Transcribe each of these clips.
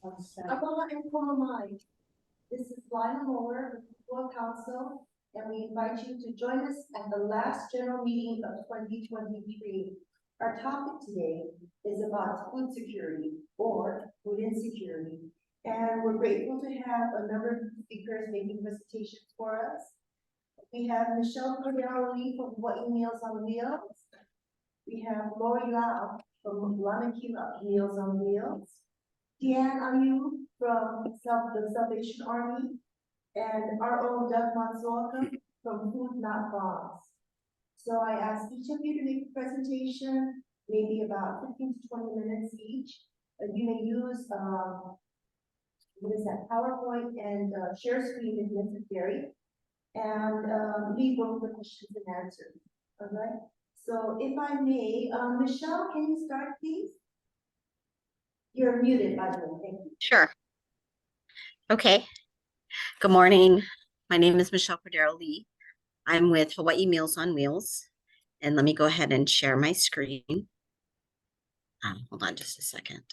Aloha and Konamai. This is Lila Mower of the Kokua Council, and we invite you to join us at the last general meeting of 2023. Our topic today is about food security or food insecurity, and we're grateful to have a number of speakers making presentations for us. We have Michelle Cordero-Lee from Wheels and Lanakila Meals. We have Lila from Lanakila Meals on Wheels. Deann Aiu from the Salvation Army, and our own Doug Matsuoka from Food Not Bombs. So I ask each of you to make a presentation, maybe about 15 to 20 minutes each. You may use PowerPoint and share screen if necessary, and leave room for questions and answers. All right. So if I may, Michelle, can you start, please? You're muted, by the way. Thank you. Sure. Okay. Good morning. My name is Michelle Cordero-Lee. I'm with Hawaii Meals on Wheels. And let me go ahead and share my screen. Hold on just a second.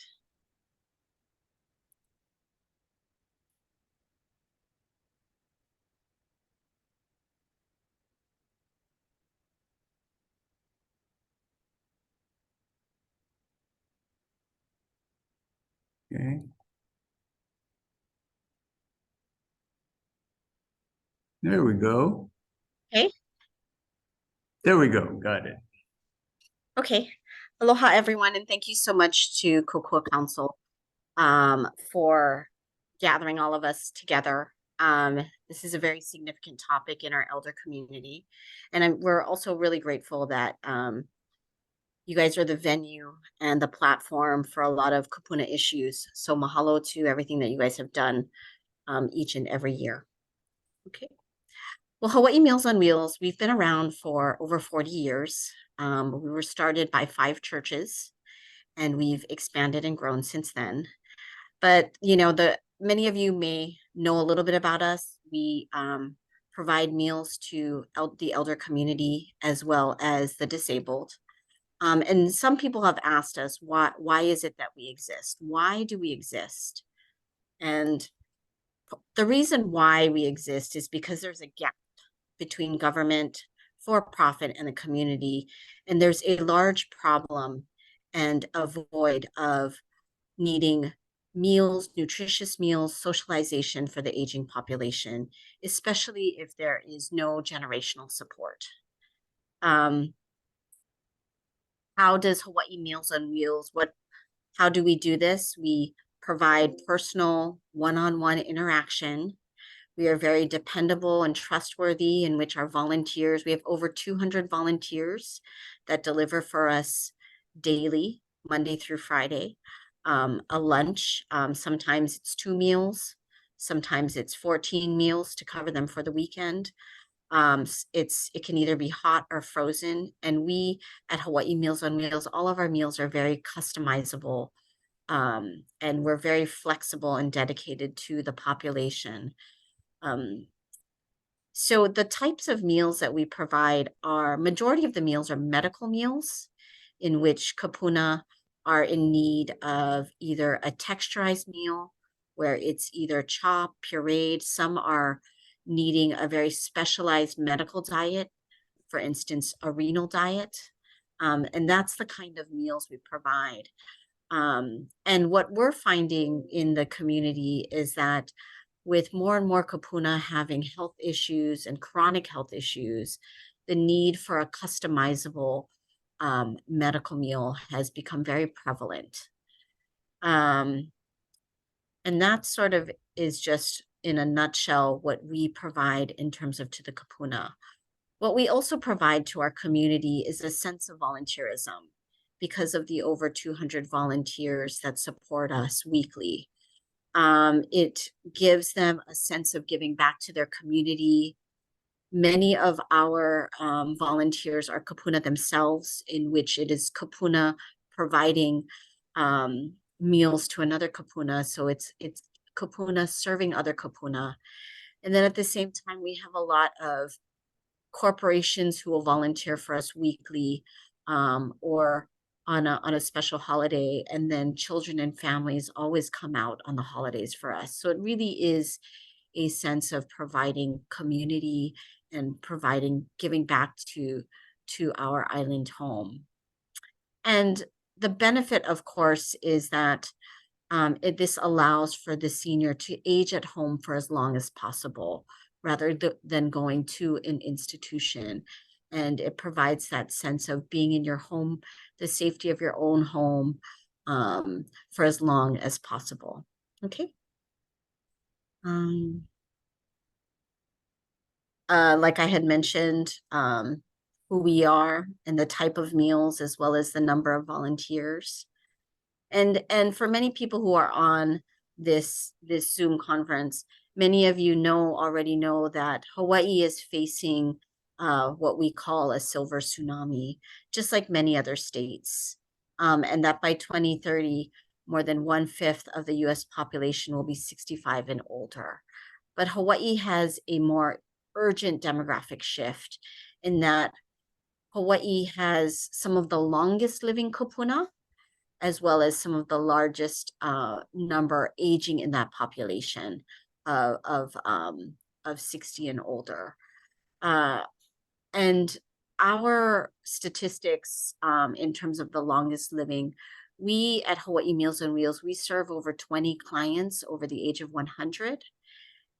Okay. There we go. Okay. There we go. Got it. Okay. Aloha, everyone, and thank you so much to Kokua Council for gathering all of us together. This is a very significant topic in our elder community, and we're also really grateful that you guys are the venue and the platform for a lot of kupuna issues. So mahalo to everything that you guys have done each and every year. Okay. Well, Hawaii Meals on Wheels, we've been around for over 40 years. We were started by 5 churches, and we've expanded and grown since then. But, you know, many of you may know a little bit about us. We provide meals to the elder community as well as the disabled. And some people have asked us, why is it that we exist? Why do we exist? And the reason why we exist is because there's a gap between government, for-profit, and the community. And there's a large problem and a void of needing meals, nutritious meals, socialization for the aging population, especially if there is no generational support. How does Hawaii Meals on Wheels, how do we do this? We provide personal one-on-one interaction. We are very dependable and trustworthy, in which our volunteers, we have over 200 volunteers that deliver for us daily, Monday through Friday. A lunch, sometimes it's 2 meals, sometimes it's 14 meals to cover them for the weekend. It can either be hot or frozen. And we at Hawaii Meals on Wheels, all of our meals are very customizable. And we're very flexible and dedicated to the population. So the types of meals that we provide majority of the meals are medical meals, in which kupuna are in need of either a texturized meal, where it's either chopped, pureed. Some are needing a very specialized medical diet, for instance, a renal diet. And that's the kind of meals we provide. And what we're finding in the community is that with more and more kupuna having health issues and chronic health issues, the need for a customizable medical meal has become very prevalent. And that sort of is just in a nutshell what we provide in terms of to the kupuna. What we also provide to our community is a sense of volunteerism because of the over 200 volunteers that support us weekly. It gives them a sense of giving back to their community. Many of our volunteers are kupuna themselves, in which it is kupuna providing meals to another kupuna. So it's kupuna serving other kupuna. And then at the same time, we have a lot of corporations who will volunteer for us weekly, or on a special holiday, and then children and families always come out on the holidays for us. So it really is a sense of providing community and giving back to our island home. And the benefit, of course, is that this allows for the senior to age at home for as long as possible, rather than going to an institution. And it provides that sense of being in your home, the safety of your own home, for as long as possible. Okay. Like I had mentioned, who we are and the type of meals, as well as the number of volunteers. And for many people who are on this Zoom conference, many of you already know that Hawaii is facing what we call a silver tsunami, just like many other states. And that by 2030, more than 1/5 of the US population will be 65 and older. But Hawaii has a more urgent demographic shift in that Hawaii has some of the longest living kupuna, as well as some of the largest number aging in that population of 60 and older. And our statistics in terms of the longest living, we at Hawaii Meals on Wheels, we serve over 20 clients over the age of 100.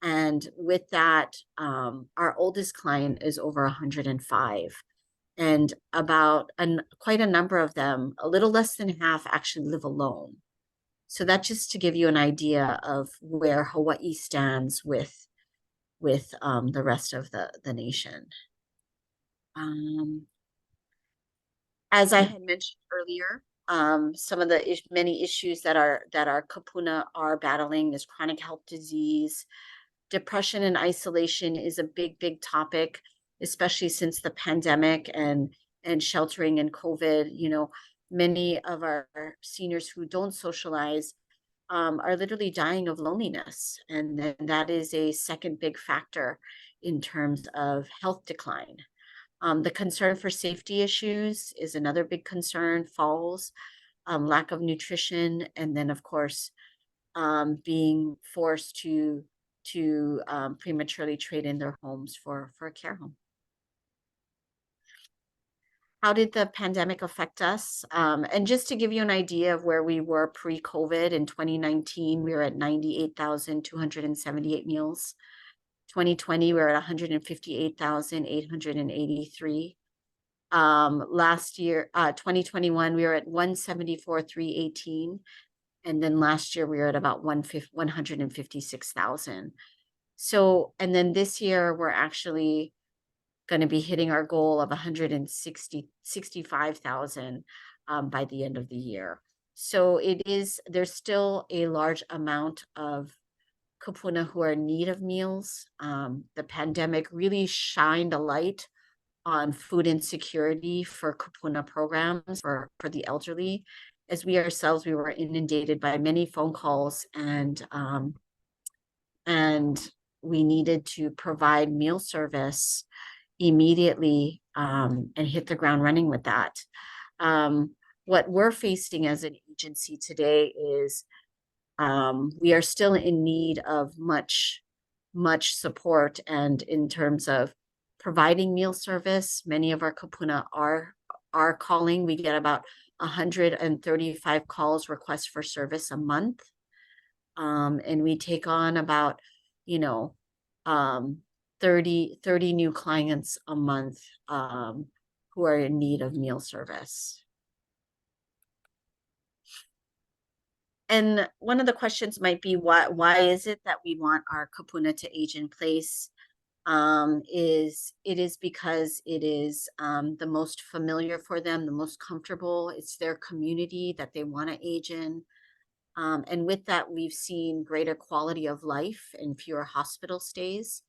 And with that, our oldest client is over 105. And quite a number of them, a little less than half, actually live alone. So that's just to give you an idea of where Hawaii stands with the rest of the nation. As I had mentioned earlier, some of the many issues that our kupuna are battling is chronic health disease. Depression and isolation is a big topic, especially since the pandemic and sheltering and COVID. Many of our seniors who don't socialize are literally dying of loneliness. And then that is a second big factor in terms of health decline. The concern for safety issues is another big concern, falls, lack of nutrition, and then of course, being forced to prematurely trade in their homes for a care home. How did the pandemic affect us? And just to give you an idea of where we were pre-COVID, in 2019, we were at 98,278 meals. 2020, we were at 158,883. Last year, 2021, we were at 174,318. And then last year we were at about 156,000. So, and then this year we're actually going to be hitting our goal of 165,000 by the end of the year. So there's still a large amount of kupuna who are in need of meals. The pandemic really shined a light on food insecurity for kupuna programs for the elderly, as we ourselves, we were inundated by many phone calls, and we needed to provide meal service immediately and hit the ground running with that. What we're facing as an agency today is we are still in need of much support, and in terms of providing meal service, many of our kupuna are calling. We get about 135 calls, requests for service a month. And we take on about, 30 new clients a month who are in need of meal service. And one of the questions might be, why is it that we want our kupuna to age in place? It is because it is the most familiar for them, the most comfortable. It's their community that they want to age in. And with that, we've seen greater quality of life and fewer hospital stays.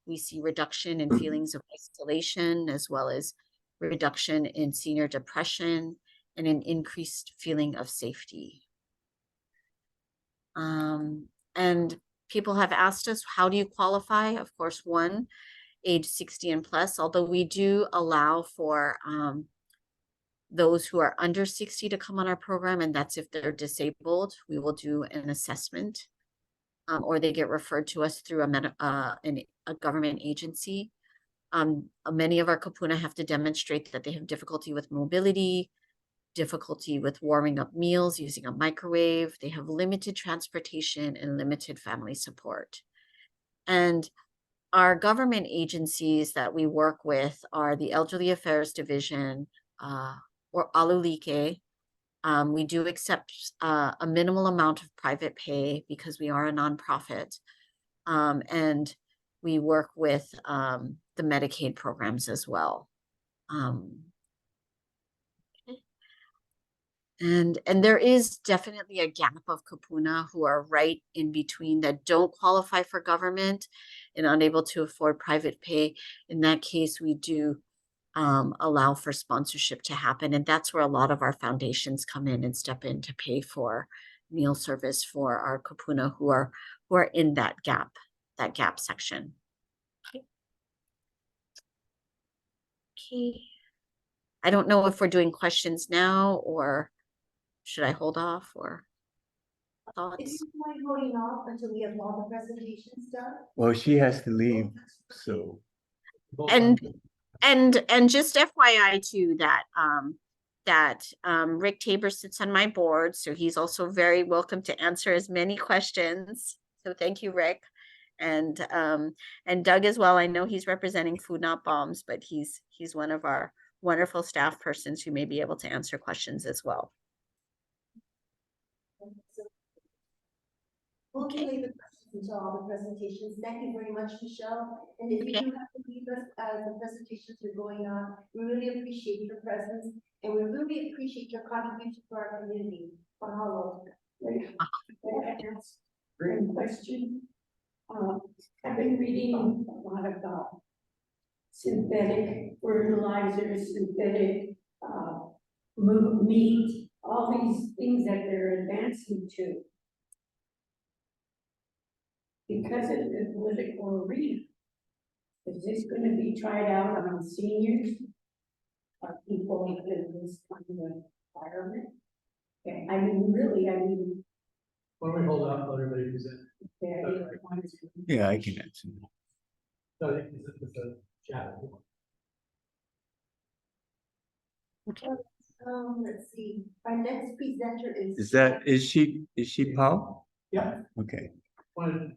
We see reduction in feelings of isolation, as well as reduction in senior depression and an increased feeling of safety. And people have asked us, how do you qualify? Of course, one, age 60 and plus, although we do allow for those who are under 60 to come on our program, and that's if they're disabled. We will do an assessment, or they get referred to us through a government agency. Many of our kupuna have to demonstrate that they have difficulty with mobility, difficulty with warming up meals using a microwave. They have limited transportation and limited family support. And our government agencies that we work with are the Elderly Affairs Division, or Alulike. We do accept a minimal amount of private pay because we are a nonprofit. And we work with the Medicaid programs as well. And there is definitely a gap of kupuna who are right in between that don't qualify for government and unable to afford private pay. In that case, we do allow for sponsorship to happen. And that's where a lot of our foundations come in and step in to pay for meal service for our kupuna who are in that gap section. Okay. I don't know if we're doing questions now or should I hold off or If thoughts? you mind holding off until we have all the presentations done. Well, she has to leave, so. And just FYI too that Rick Tabor sits on my board, so he's also very welcome to answer as many questions. So thank you, Rick. And Doug as well. I know he's representing Food Not Bombs, but he's one of our wonderful staff persons who may be able to answer questions as well. We'll delay the questions until all the presentations. Thank you very much, Michelle. And if you do have to leave us as the presentations are going on, we really appreciate your presence and we really appreciate your contribution to our community. Mahalo. Great question. I've been reading a lot about synthetic fertilizers, synthetic meat, all these things that they're advancing to. Because of the political arena, is this going to be tried out on seniors or people in this kind of environment? Okay, I mean, Why don't we hold off, let everybody present? Yeah, I can answer. So I think this is the chat. Okay. Let's see. Our next presenter Is she Paul? Yeah. Okay. Want to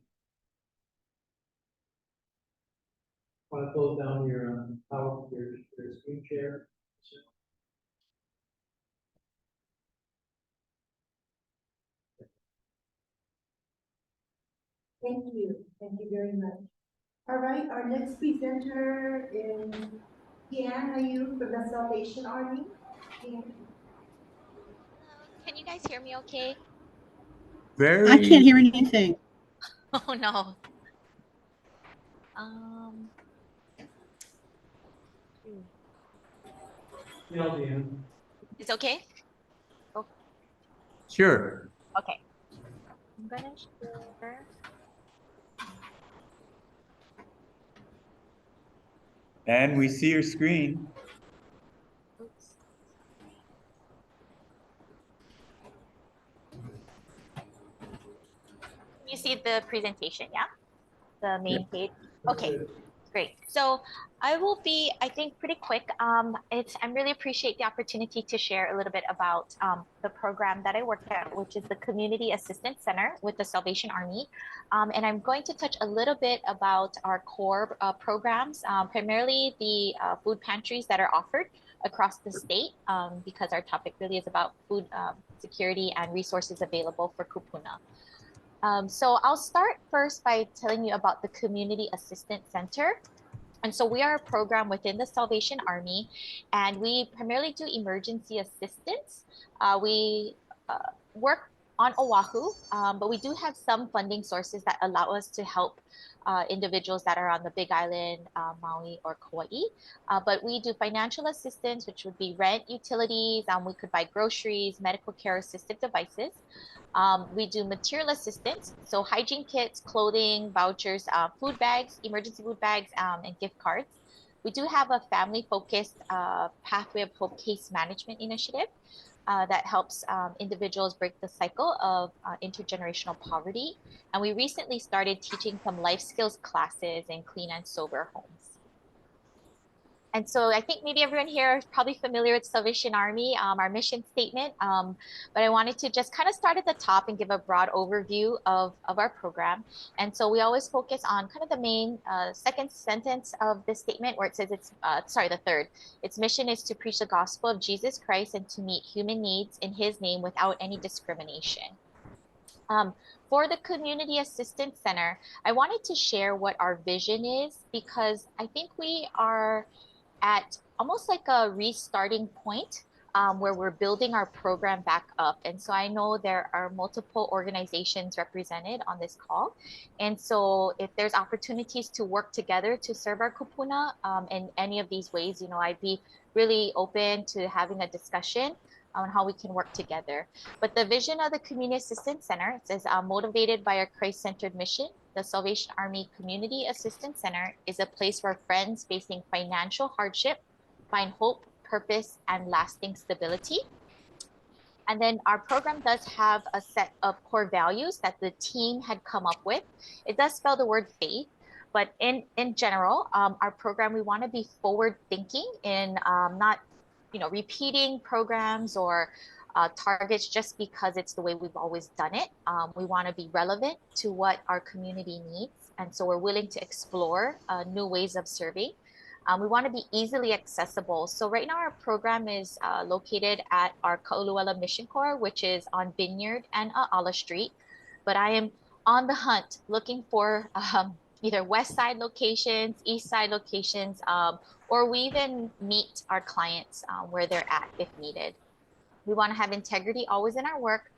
close down your screen share? Thank you. Thank you very much. All right, our next presenter is Deann Aiu from the Salvation Army. Deann. Hello, can you guys hear me okay? Very. I can't hear anything. Oh no. Yeah, Deann. It's okay? Sure. Okay. I'm gonna share. And we see your screen. Oops. You see the presentation, yeah? The main page. Okay, great. So I will be, I think, pretty quick. I really appreciate the opportunity to share a little bit about the program that I work at, which is the Community Assistance Center with the Salvation Army. And I'm going to touch a little bit about our core programs, primarily the food pantries that are offered across the state, because our topic really is about food security and resources available for kupuna. So I'll start first by telling you about the Community Assistance Center. And so we are a program within the Salvation Army, and we primarily do emergency assistance. We work on Oahu, but we do have some funding sources that allow us to help individuals that are on the Big Island, Maui, or Kauai. But we do financial assistance, which would be rent, utilities. We could buy groceries, medical care assistive devices. We do material assistance, so hygiene kits, clothing, vouchers, food bags, emergency food bags, and gift cards. we do have a family-focused Pathway of Hope case management initiative that helps individuals break the cycle of intergenerational poverty. And we recently started teaching some life skills classes in clean and sober homes. And so I think maybe everyone here is probably familiar with Salvation Army, our mission statement, but I wanted to just kind of start at the top and give a broad overview of our program. And so we always focus on kind of the main second sentence of this statement where it says the third. Its mission is to preach the gospel of Jesus Christ and to meet human needs in his name without any discrimination. For the Community Assistance Center, I wanted to share what our vision is because I think we are at almost like a restarting point where we're building our program back up. And so I know there are multiple organizations represented on this call. And so if there's opportunities to work together to serve our kupuna in any of these ways, you know, I'd be really open to having a discussion on how we can work together. But the vision of the Community Assistance Center says, motivated by our Christ-centered mission, the Salvation Army Community Assistance Center is a place where friends facing financial hardship find hope, purpose, and lasting stability. And then our program does have a set of core values that the team had come up with. It does spell the word faith, but in general, our program, we want to be forward thinking in not repeating programs or targets just because it's the way we've always done it. We want to be relevant to what our community needs. And so we're willing to explore new ways of serving. We want to be easily accessible. So right now our program is located at our Kauluela Mission Corps, which is on Vineyard and Ala Street. But I am on the hunt looking for either west side locations, east side locations, or we even meet our clients where they're at if needed. We want to have integrity always in our work,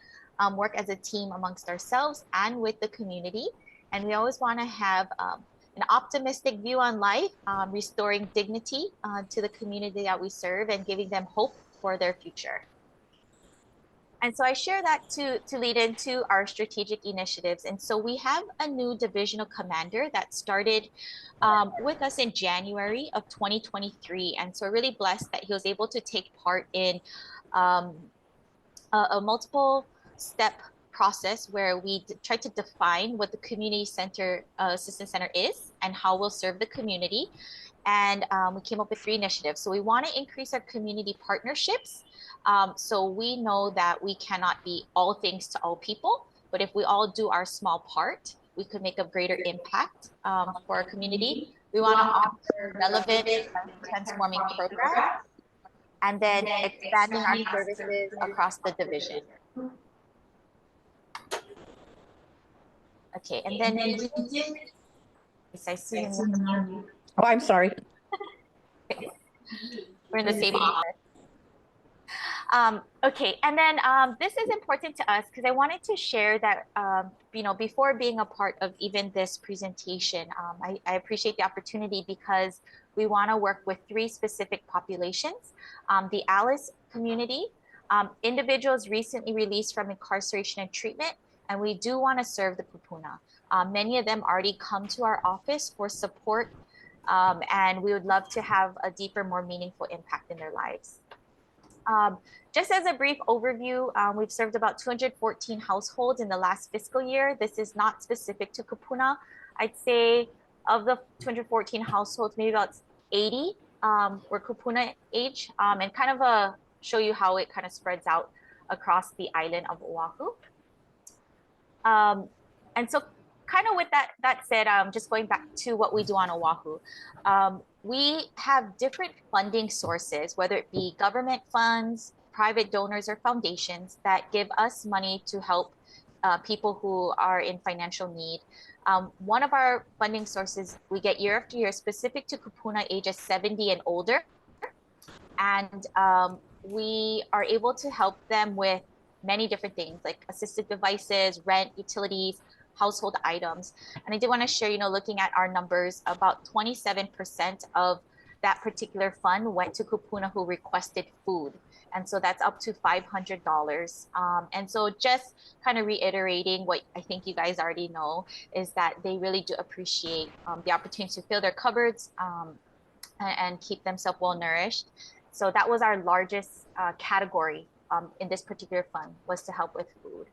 work as a team amongst ourselves and with the community. And we always want to have an optimistic view on life, restoring dignity to the community that we serve and giving them hope for their future. And so I share that to lead into our strategic initiatives. And so we have a new divisional commander that started with us in January of 2023. And so we're really blessed that he was able to take part in a multiple step process where we try to define what the Community Center Assistance Center is and how we'll serve the community. And we came up with 3 initiatives. So we want to increase our community partnerships. So we know that we cannot be all things to all people, but if we all do our small part, we could make a greater impact for our community. We want to offer relevant and transforming programs, and then expanding our services across the division. Okay, and then I see him. Oh, I'm sorry. We're in the same office. Okay, and then this is important to us because I wanted to share that, before being a part of even this presentation, I appreciate the opportunity because we want to work with 3 specific populations. The Alice community, individuals recently released from incarceration and treatment, and we do want to serve the kupuna. Many of them already come to our office for support, and we would love to have a deeper, more meaningful impact in their lives. Just as a brief overview, we've served about 214 households in the last fiscal year. This is not specific to kupuna. I'd say of the 214 households, maybe about 80 were kupuna age, and kind of show you how it kind of spreads out across the island of Oahu. And so kind of with that said, just going back to what we do on Oahu, we have different funding sources, whether it be government funds, private donors, or foundations that give us money to help people who are in financial need. One of our funding sources we get year after year specific to kupuna ages 70 and older. And we are able to help them with many different things like assistive devices, rent, utilities, household items. And I did want to share, looking at our numbers, about 27% of that particular fund went to kupuna who requested food. And so that's up to $500. And so just kind of reiterating what I think you guys already know is that they really do appreciate the opportunity to fill their cupboards and keep themselves well nourished. So that was our largest category in this particular fund, was to help with food.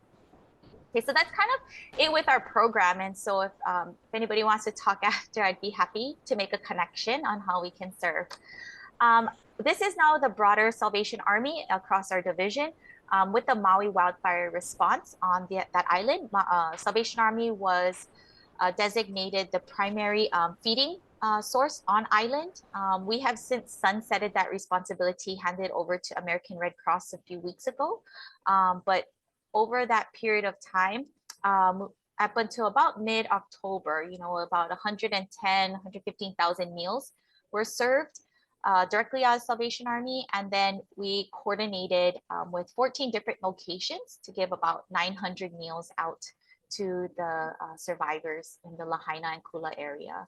Okay, so that's kind of it with our program. And so if anybody wants to talk after, I'd be happy to make a connection on how we can serve. This is now the broader Salvation Army across our division. With the Maui wildfire response on that island, Salvation Army was designated the primary feeding source on island. We have since sunsetted that responsibility, handed over to American Red Cross a few weeks ago. But over that period of time, up until about mid-October, you know, about 115,000 meals were served directly out of Salvation Army. And then we coordinated with 14 different locations to give about 900 meals out to the survivors in the Lahaina and Kula area.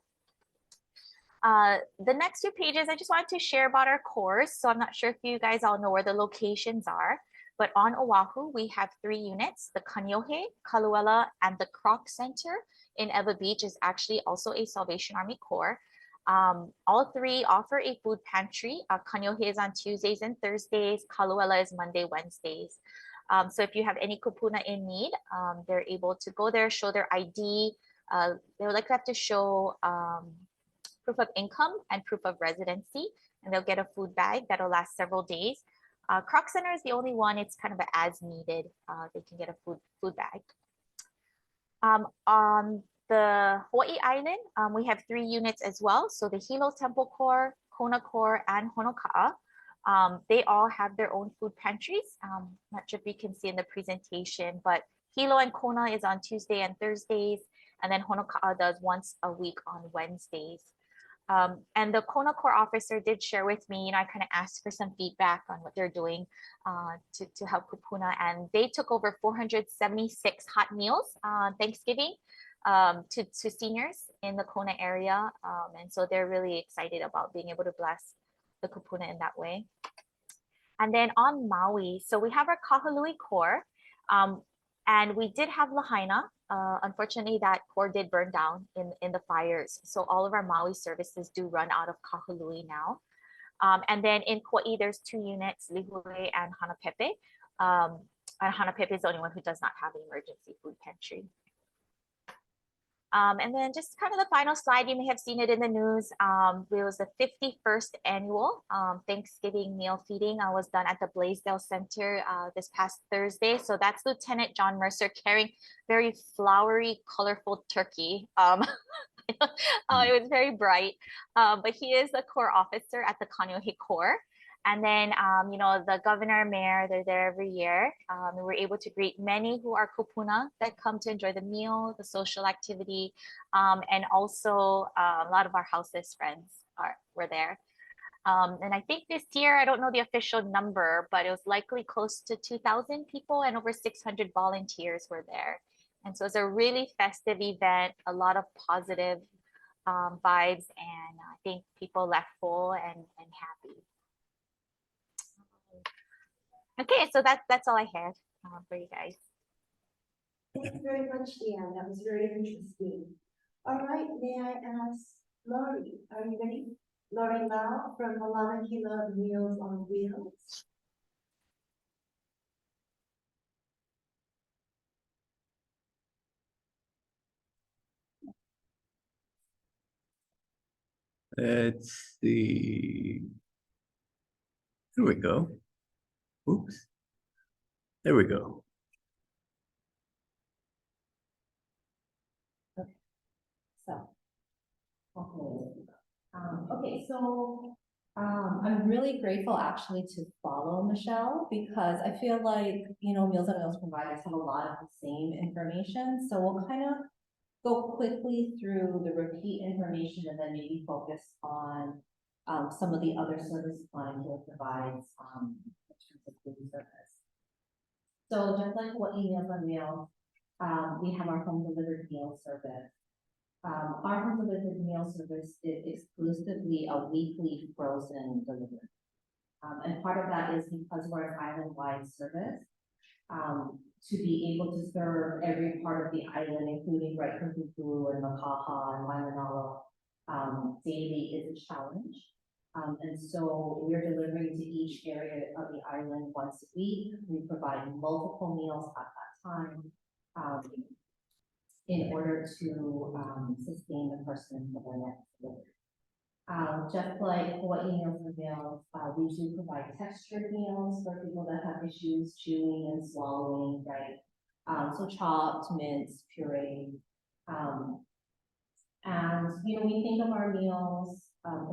The next 2 pages, I just wanted to share about our course. So I'm not sure if you guys all know where the locations are, but on Oahu, we have 3 units. The Kaneohe, Kaluela, and the Kroc Center in Ewa Beach is actually also a Salvation Army Corps. All 3 offer a food pantry. Kaneohe is on Tuesdays and Thursdays. Kaluela is Monday, Wednesdays. So if you have any kupuna in need, they're able to go there, show their ID. They would like to have to show proof of income and proof of residency, and they'll get a food bag that'll last several days. Kroc Center is the only one, it's kind of an as needed. They can get a food bag. On the Hawaii Island, we have 3 units as well. So the Hilo Temple Corps, Kona Corps, and Honoka'a. They all have their own food pantries. Not sure if you can see in the presentation, but Hilo and Kona is on Tuesday and Thursdays, and then Honoka'a does once a week on Wednesdays. And the Kona Corps officer did share with me, you know, I kind of asked for some feedback on what they're doing to help kupuna, and they took over 476 hot meals on Thanksgiving to seniors in the Kona area. And so they're really excited about being able to bless the kupuna in that way. And then on Maui, so we have our Kahului Corps, and we did have Lahaina. Unfortunately, that corps did burn down in the fires. So all of our Maui services do run out of Kahului now. And then in Kauai, there's 2 units, Lihue and Hanapepe. And Hanapepe is the only one who does not have an emergency food pantry. And then just kind of the final slide, you may have seen it in the news. It was the 51st annual Thanksgiving meal feeding. I was done at the Blaisdell Center this past Thursday. So that's Lieutenant John Mercer carrying very flowery, colorful turkey. It was very bright, but he is a Corps officer at the Kaneohe Corps. And then, you know, the governor, mayor, they're there every year. We were able to greet many who are kupuna that come to enjoy the meal, the social activity, and also a lot of our houseless friends were there. And I think this year, I don't know the official number, but it was likely close to 2,000 people and over 600 volunteers were there. And so it's a really festive event, a lot of positive vibes, and I think people left full and happy. Okay, so that's all I had for you guys. Thank you very much, Deann. That was very interesting. All right, may I ask Lori, are you ready? Lori Lau from Lanakila Meals on Wheels. Let's see. There we go. Oops. There we go. So, okay, so I'm really grateful actually to follow Michelle, because I feel like, you know, Meals on Wheels providers have a lot of the same information. So we'll kind of go quickly through the repeat information and then maybe focus on some of the other service Lanakila provides in terms of food service. So just like what Meals on Wheels, we have our home delivered meal service. Our home delivered meal service is exclusively a weekly frozen delivery. And part of that is because we're an island-wide service. To be able to serve every part of the island, including right from Kuku and Makaha and Waimanalo, daily is a challenge. And so we're delivering to each area of the island once a week. We provide multiple meals at that time, in order to, sustain the person for the next delivery. Just like Hawaii Meals and Meals, we do provide textured meals for people that have issues chewing and swallowing, right? So chopped, minced, puree. And, you know, we think of our meals,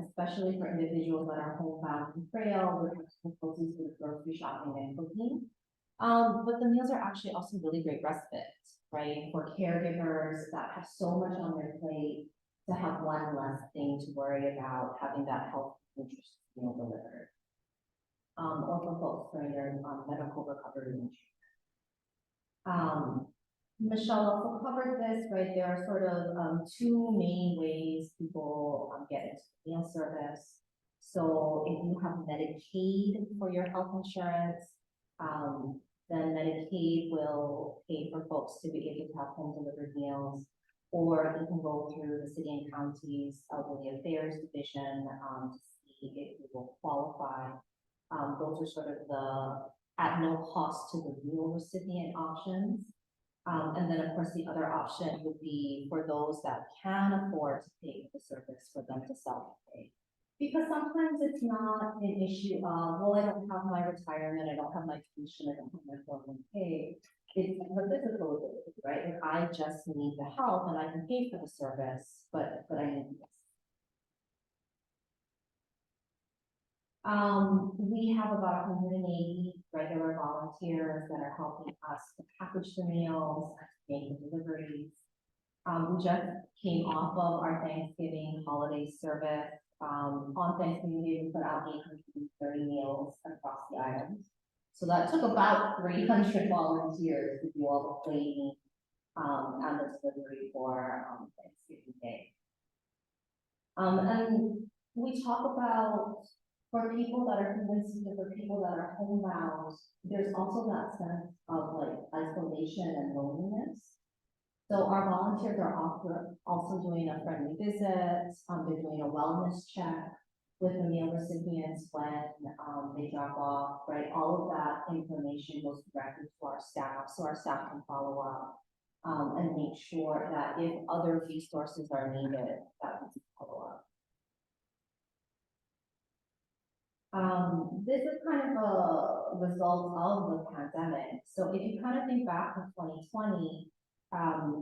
especially for individuals that are homebound and frail, with difficulties with grocery shopping and cooking. But the meals are actually also really great respite, right? For caregivers that have so much on their plate, to have one less thing to worry about, having that health nutritious meal delivered. Or for folks during their medical recovery and treatment. Michelle also covered this, right? There are sort of two main ways people get into the meal service. So if you have Medicaid for your health insurance, then Medicaid will pay for folks to be able to have home delivered meals, or you can go through the city and county's elderly affairs division to see if you will qualify. Those are sort of the at no cost to the meal recipient options. And then of course the other option would be for those that can afford to pay for the service, for them to self-pay. Because sometimes it's not an issue of, well, I don't have my retirement, I don't have my pension, I don't have my 401k. It's the physical ability, right? Like I just need the help and I can pay for the service, but I need this. We have about 180 regular volunteers that are helping us to package the meals, make the deliveries. We just came off of our Thanksgiving holiday service. On Thanksgiving Day, we put out 830 meals across the island. So that took about 300 volunteers to do all the plating and the delivery for Thanksgiving Day. And we talk about, for people that are convinced, for people that are homebound, there's also that sense of like isolation and loneliness. So our volunteers are also doing a friendly visit. They're doing a wellness check with the meal recipients when they drop off, right? All of that information goes directly to our staff, so our staff can follow up and make sure that if other resources are needed, that we can follow up. This is kind of a result of the pandemic. So if you kind of think back to 2020,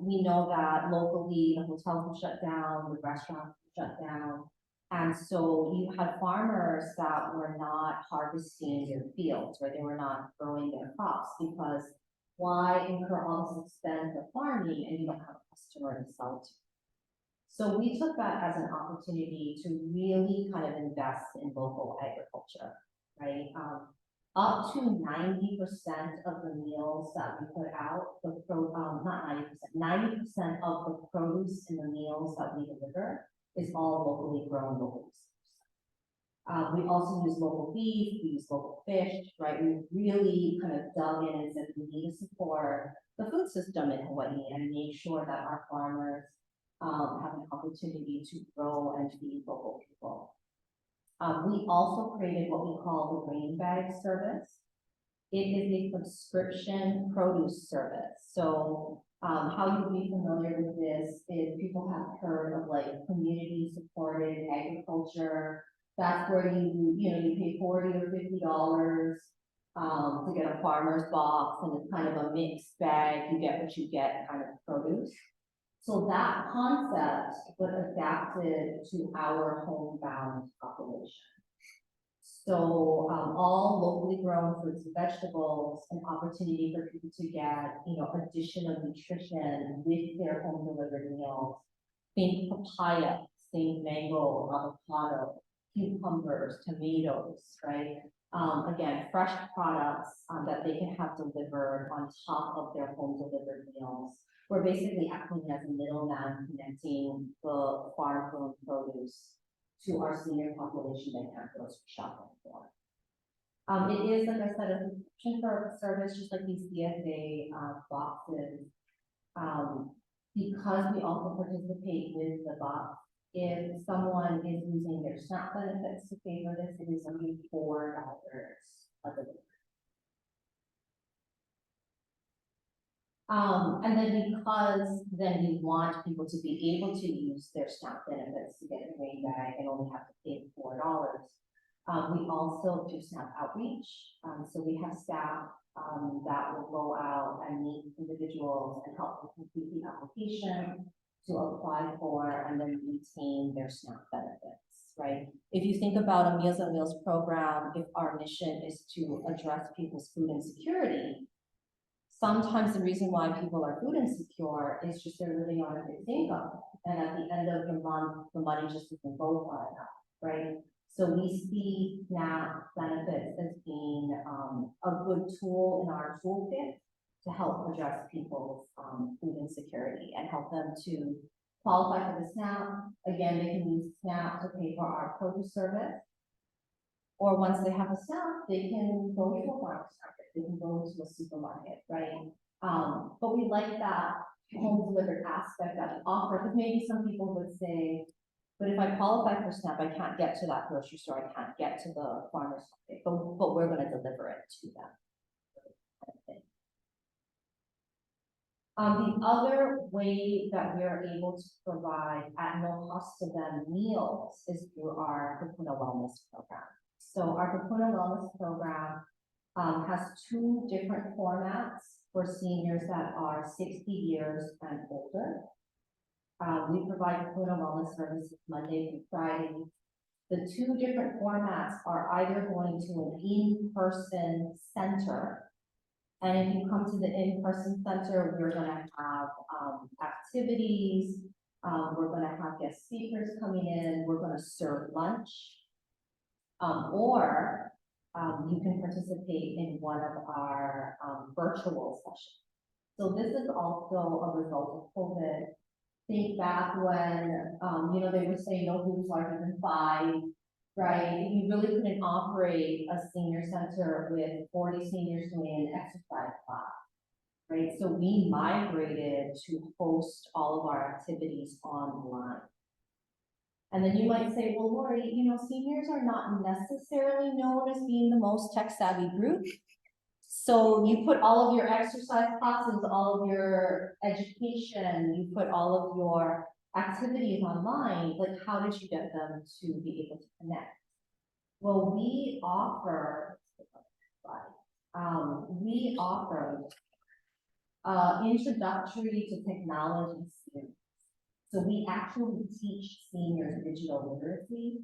we know that locally the hotels were shut down, the restaurants were shut down. And so you had farmers that were not harvesting their fields, right? They were not growing their crops because why incur all this expense of farming and you don't have a customer to sell to? So we took that as an opportunity to really kind of invest in local agriculture, right? Up to 90% of the meals that we put out, not 90% of the produce in the meals that we deliver is all locally grown, locally sourced. We also use local beef, we use local fish, right? We really kind of dug in and said we need to support the food system in Hawaii and make sure that our farmers have an opportunity to grow and feed local people. We also created what we call the grain bag service. It is a subscription produce service. So how you'd be familiar with this is people have heard of like community supported agriculture. That's where you pay $40 or $50 to get a farmer's box, and it's kind of a mixed bag. You get what you get kind of produce. So that concept was adapted to our homebound population. So all locally grown fruits and vegetables, an opportunity for people to get, additional nutrition with their home delivered meals. Think papaya, think mango, avocado, cucumbers, tomatoes, right? Again, fresh products that they can have delivered on top of their home delivered meals. We're basically acting as a middleman, connecting the farm-grown produce to our senior population that can't grocery shop anymore. It is, like I said, a subscription service, just like these CSA boxes. Because we also participate with the box if someone is using their SNAP benefits to pay for this, it is only $4 a delivery. And then because then we want people to be able to use their SNAP benefits to get a green bag and only have to pay $4, we also do SNAP outreach. So we have staff that will go out and meet individuals and help them complete the application to apply for and then retain their SNAP benefits, right? If you think about a Meals on Wheels program, if our mission is to address people's food insecurity, sometimes the reason why people are food insecure is just they're living on a fixed income. And at the end of the month, the money just doesn't go far enough, right? So we see SNAP benefits as being a good tool in our toolkit to help address people's food insecurity and help them to qualify for the SNAP. Again, they can use SNAP to pay for our produce service. Or once they have a SNAP, they can go to a farmer's market, they can go to a supermarket, right? But we like that home delivered aspect that we offer, because maybe some people would say, but if I qualify for SNAP, I can't get to that grocery store, I can't get to the farmer's market, but we're gonna deliver it to them. The other way that we are able to provide at no cost to them meals is through our Kokua Wellness program. So our Kokua Wellness program has 2 different formats for seniors that are 60 years and older. We provide Kokua Wellness services Monday through Friday. The 2 different formats are either going to an in-person center. And if you come to the in-person center, we're going to have activities, we're going to have guest speakers coming in, we're going to serve lunch, or you can participate in one of our virtual sessions. So this is also a result of COVID. Think back when, they were saying no groups larger than 5. Right, you really couldn't operate a senior center with 40 seniors doing an exercise class, right? So we migrated to host all of our activities online. And then you might say, well, Lori, seniors are not necessarily known as being the most tech savvy group. So you put all of your exercise classes, all of your education, you put all of your activities online, like how did you get them to be able to connect? Well, we offer introductory to technology series. So we actually teach seniors digital literacy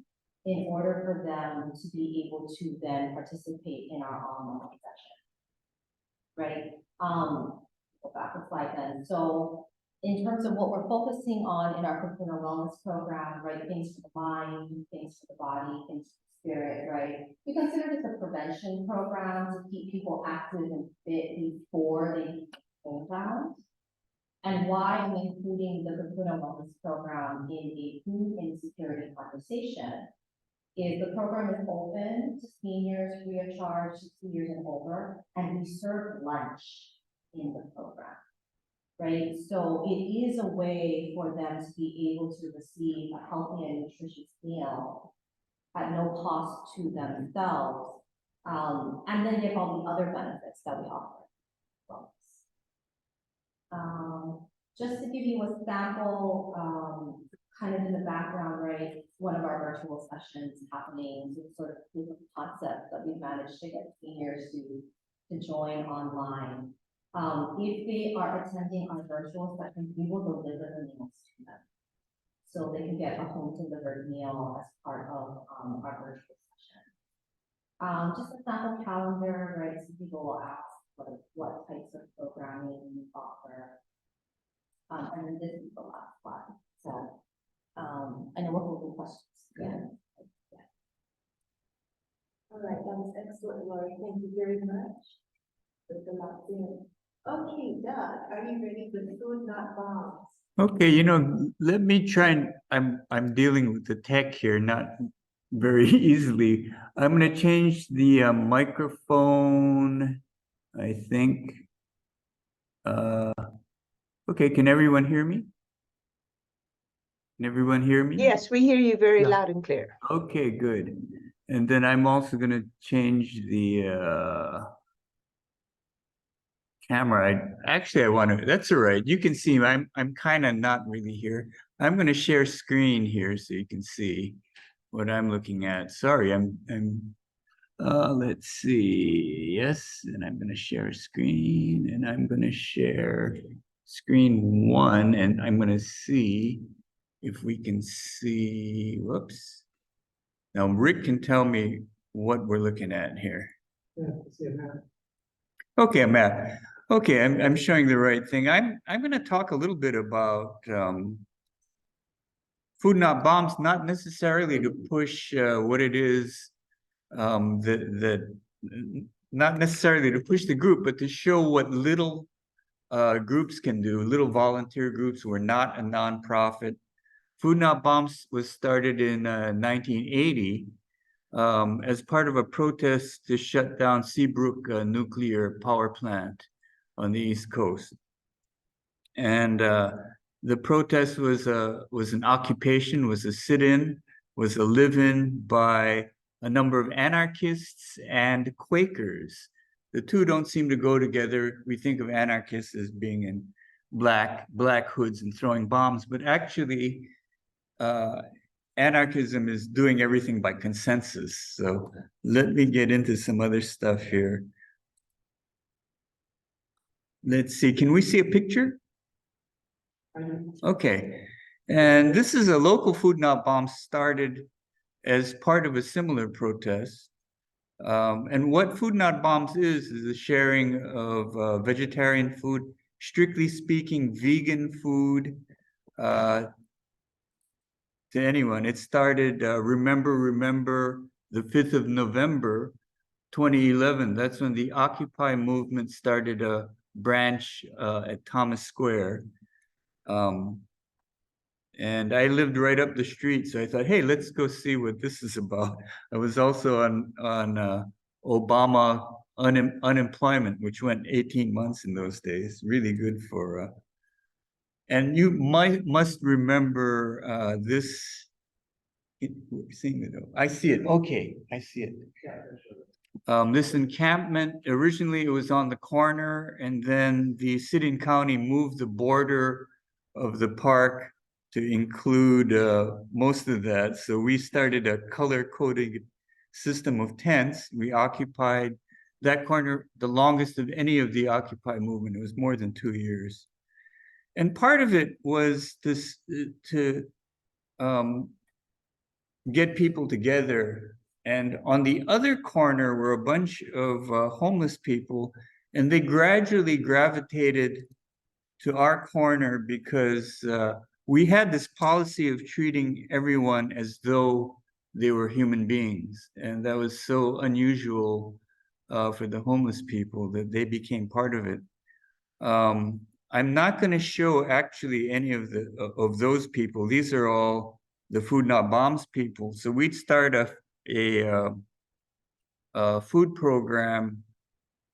in order for them to be able to then participate in our online session. Right? Go back a slide then. So in terms of what we're focusing on in our Kokua Wellness program, right, things for the mind, things for the body, things for the spirit, right? We consider this a prevention program to keep people active and fit before they go down. And why I'm including the Kokua Wellness program in a food insecurity conversation is the program is open to seniors free of charge, 60 years and over, and we serve lunch in the program. Right, so it is a way for them to be able to receive a healthy and nutritious meal at no cost to themselves, and then get all the other benefits that we offer. Just to give you a sample, kind of in the background, right, one of our virtual sessions happening, so sort of proof of concept that we've managed to get seniors to join online. If they are attending our virtual session, we will deliver the meals to them. So they can get a home delivered meal as part of our virtual session. Just a sample calendar, right? So people will ask what types of programming we offer. And then this is the last slide. So I know we're holding questions. Yeah. All right, that was excellent, Lori. Thank you very much. Okay, Doug, are you ready for food not bombs? Okay, let me try and I'm dealing with the tech here, not very easily. I'm gonna change the microphone, I think. Okay, can everyone hear me? Can everyone hear me? Yes, we hear you very Yeah. loud and clear. Okay, good. And then I'm also gonna change the camera. I want to, that's all right. You can see I'm kind of not really here. I'm gonna share screen here so you can see what I'm looking at. Sorry, let's see. Yes, and I'm gonna share screen and I'm gonna share screen 1 and I'm gonna see if we can see, whoops. Now Rick can tell me what we're looking at here. Yeah, see a map. Okay, Matt. Okay, I'm showing the right thing. I'm gonna talk a little bit about food not bombs, not necessarily to push what it is that not necessarily to push the group, but to show what little groups can do, little volunteer groups. We're not a nonprofit. Food Not Bombs was started in 1980 as part of a protest to shut down Seabrook nuclear power plant on the East Coast. And the protest was an occupation, was a sit-in, was a live-in by a number of anarchists and Quakers. The two don't seem to go together. We think of anarchists as being in black hoods and throwing bombs, but actually anarchism is doing everything by consensus. So let me get into some other stuff here. Let's see, can we see a picture? Okay, and this is a local Food Not Bomb started as part of a similar protest. And what Food Not Bombs is the sharing of vegetarian food, strictly speaking, vegan food to anyone. It started, remember the 5th of November, 2011. That's when the Occupy movement started a branch at Thomas Square. And I lived right up the street, so I thought, hey, let's go see what this is about. I was also on Obama unemployment, which went 18 months in those days. Really good for. And you must remember this. Seeing it, I see it. Okay, I see it. This encampment, originally it was on the corner, and then the city and county moved the border of the park to include most of that. So we started a color-coded system of tents. We occupied that corner the longest of any of the Occupy movement. It was more than 2 years. And part of it was this to get people together. And on the other corner were a bunch of homeless people, and they gradually gravitated to our corner because we had this policy of treating everyone as though they were human beings. And that was so unusual for the homeless people that they became part of it. I'm not going to show actually any of those people. These are all the Food Not Bombs people. So we'd start a food program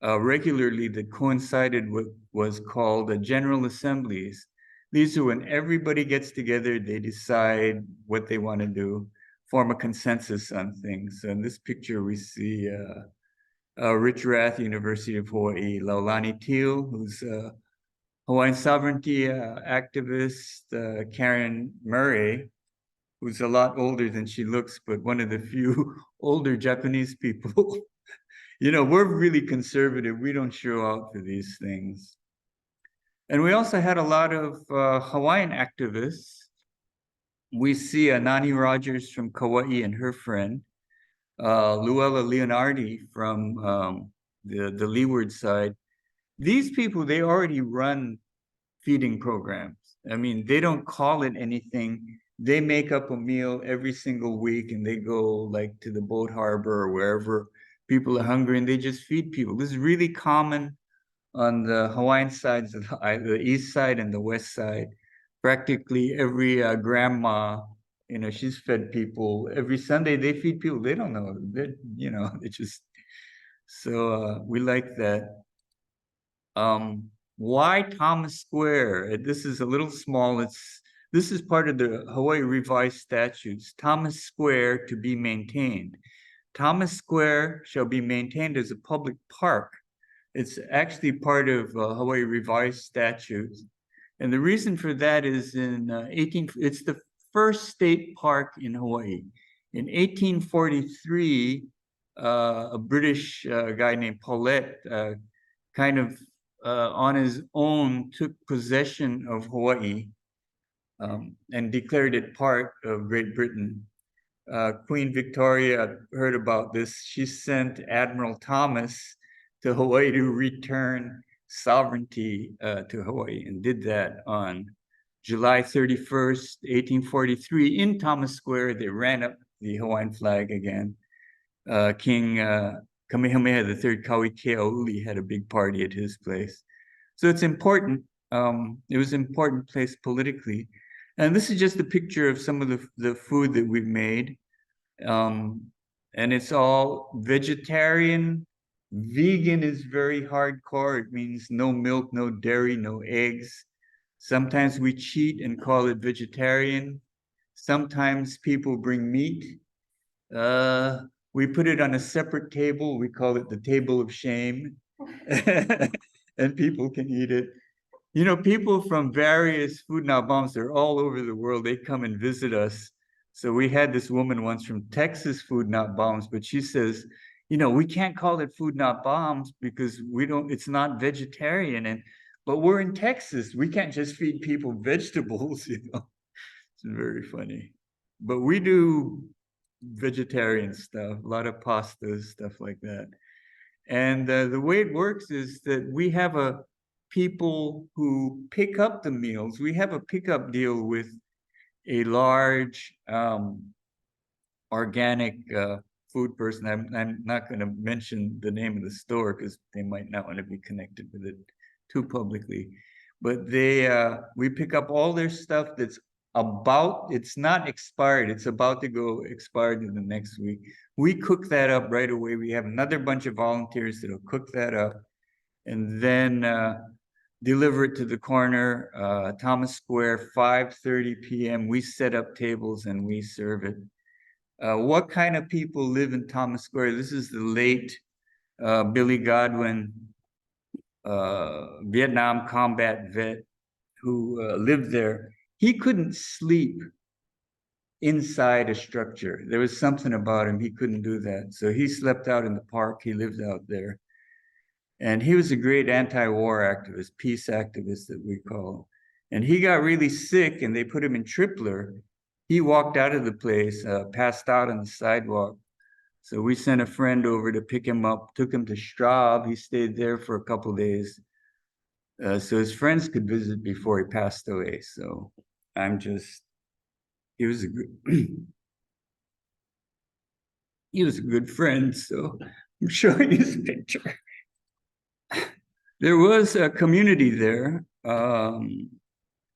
regularly that coincided with was called the General Assemblies. These are when everybody gets together, they decide what they want to do, form a consensus on things. So in this picture, we see Rich Rath, University of Hawaii, Laulani Teal, who's a Hawaiian sovereignty activist, Karen Murray, who's a lot older than she looks, but one of the few older Japanese people. You know, we're really conservative. We don't show out for these things. And we also had a lot of Hawaiian activists. We see Nani Rogers from Kauai and her friend, Luella Leonardi from the Leeward side. These people, they already run feeding programs. I mean, they don't call it anything. They make up a meal every single week and they go like to the boat harbor or wherever people are hungry and they just feed people. This is really common on the Hawaiian sides of the east side and the west side. Practically every grandma, you know, she's fed people. Every Sunday they feed people. They don't know. You know, it's just, so we like that. Why Thomas Square? This is a little small. This this is part of the Hawaii Revised Statutes, Thomas Square to be maintained. Thomas Square shall be maintained as a public park. It's actually part of Hawaii Revised Statutes. And the reason for that is it's the first state park in Hawaii. In 1843, a British guy named Paulette kind of on his own took possession of Hawaii and declared it part of Great Britain. Queen Victoria heard about this. She sent Admiral Thomas to Hawaii to return sovereignty to Hawaii, and did that on July 31st, 1843. In Thomas Square, they ran up the Hawaiian flag again. King Kamehameha III Kauikeaouli had a big party at his place. So it's important. It was an important place politically. And this is just a picture of some of the food that we've made. And it's all vegetarian. Vegan is very hardcore. It means no milk, no dairy, no eggs. Sometimes we cheat and call it vegetarian. Sometimes people bring meat. We put it on a separate table. We call it the table of shame. And people can eat it. You know, people from various food not bombs, they're all over the world. They come and visit us. So we had this woman once from Texas, Food Not Bombs, but she says, you know, we can't call it Food Not Bombs because it's not vegetarian. But we're in Texas. We can't just feed people vegetables, you know. It's very funny. But we do vegetarian stuff, a lot of pastas, stuff like that. And the way it works is that we have people who pick up the meals. We have a pickup deal with a large organic food person. I'm not going to mention the name of the store because they might not want to be connected with it too publicly. But we pick up all their stuff that's it's not expired. It's about to go expired in the next week. We cook that up right away. We have another bunch of volunteers that'll cook that up and then deliver it to the corner, Thomas Square, 5:30 p.m. We set up tables and we serve it. What kind of people live in Thomas Square? This is the late Billy Godwin, Vietnam combat vet who lived there. He couldn't sleep inside a structure. There was something about him. He couldn't do that. So he slept out in the park. He lived out there. And he was a great anti-war activist, peace activist that we call. And he got really sick and they put him in Tripler. He walked out of the place, passed out on the sidewalk. So we sent a friend over to pick him up, took him to Straub. He stayed there for a couple of days. So his friends could visit before he passed away. So he was a good friend. So I'm showing his picture. There was a community there. And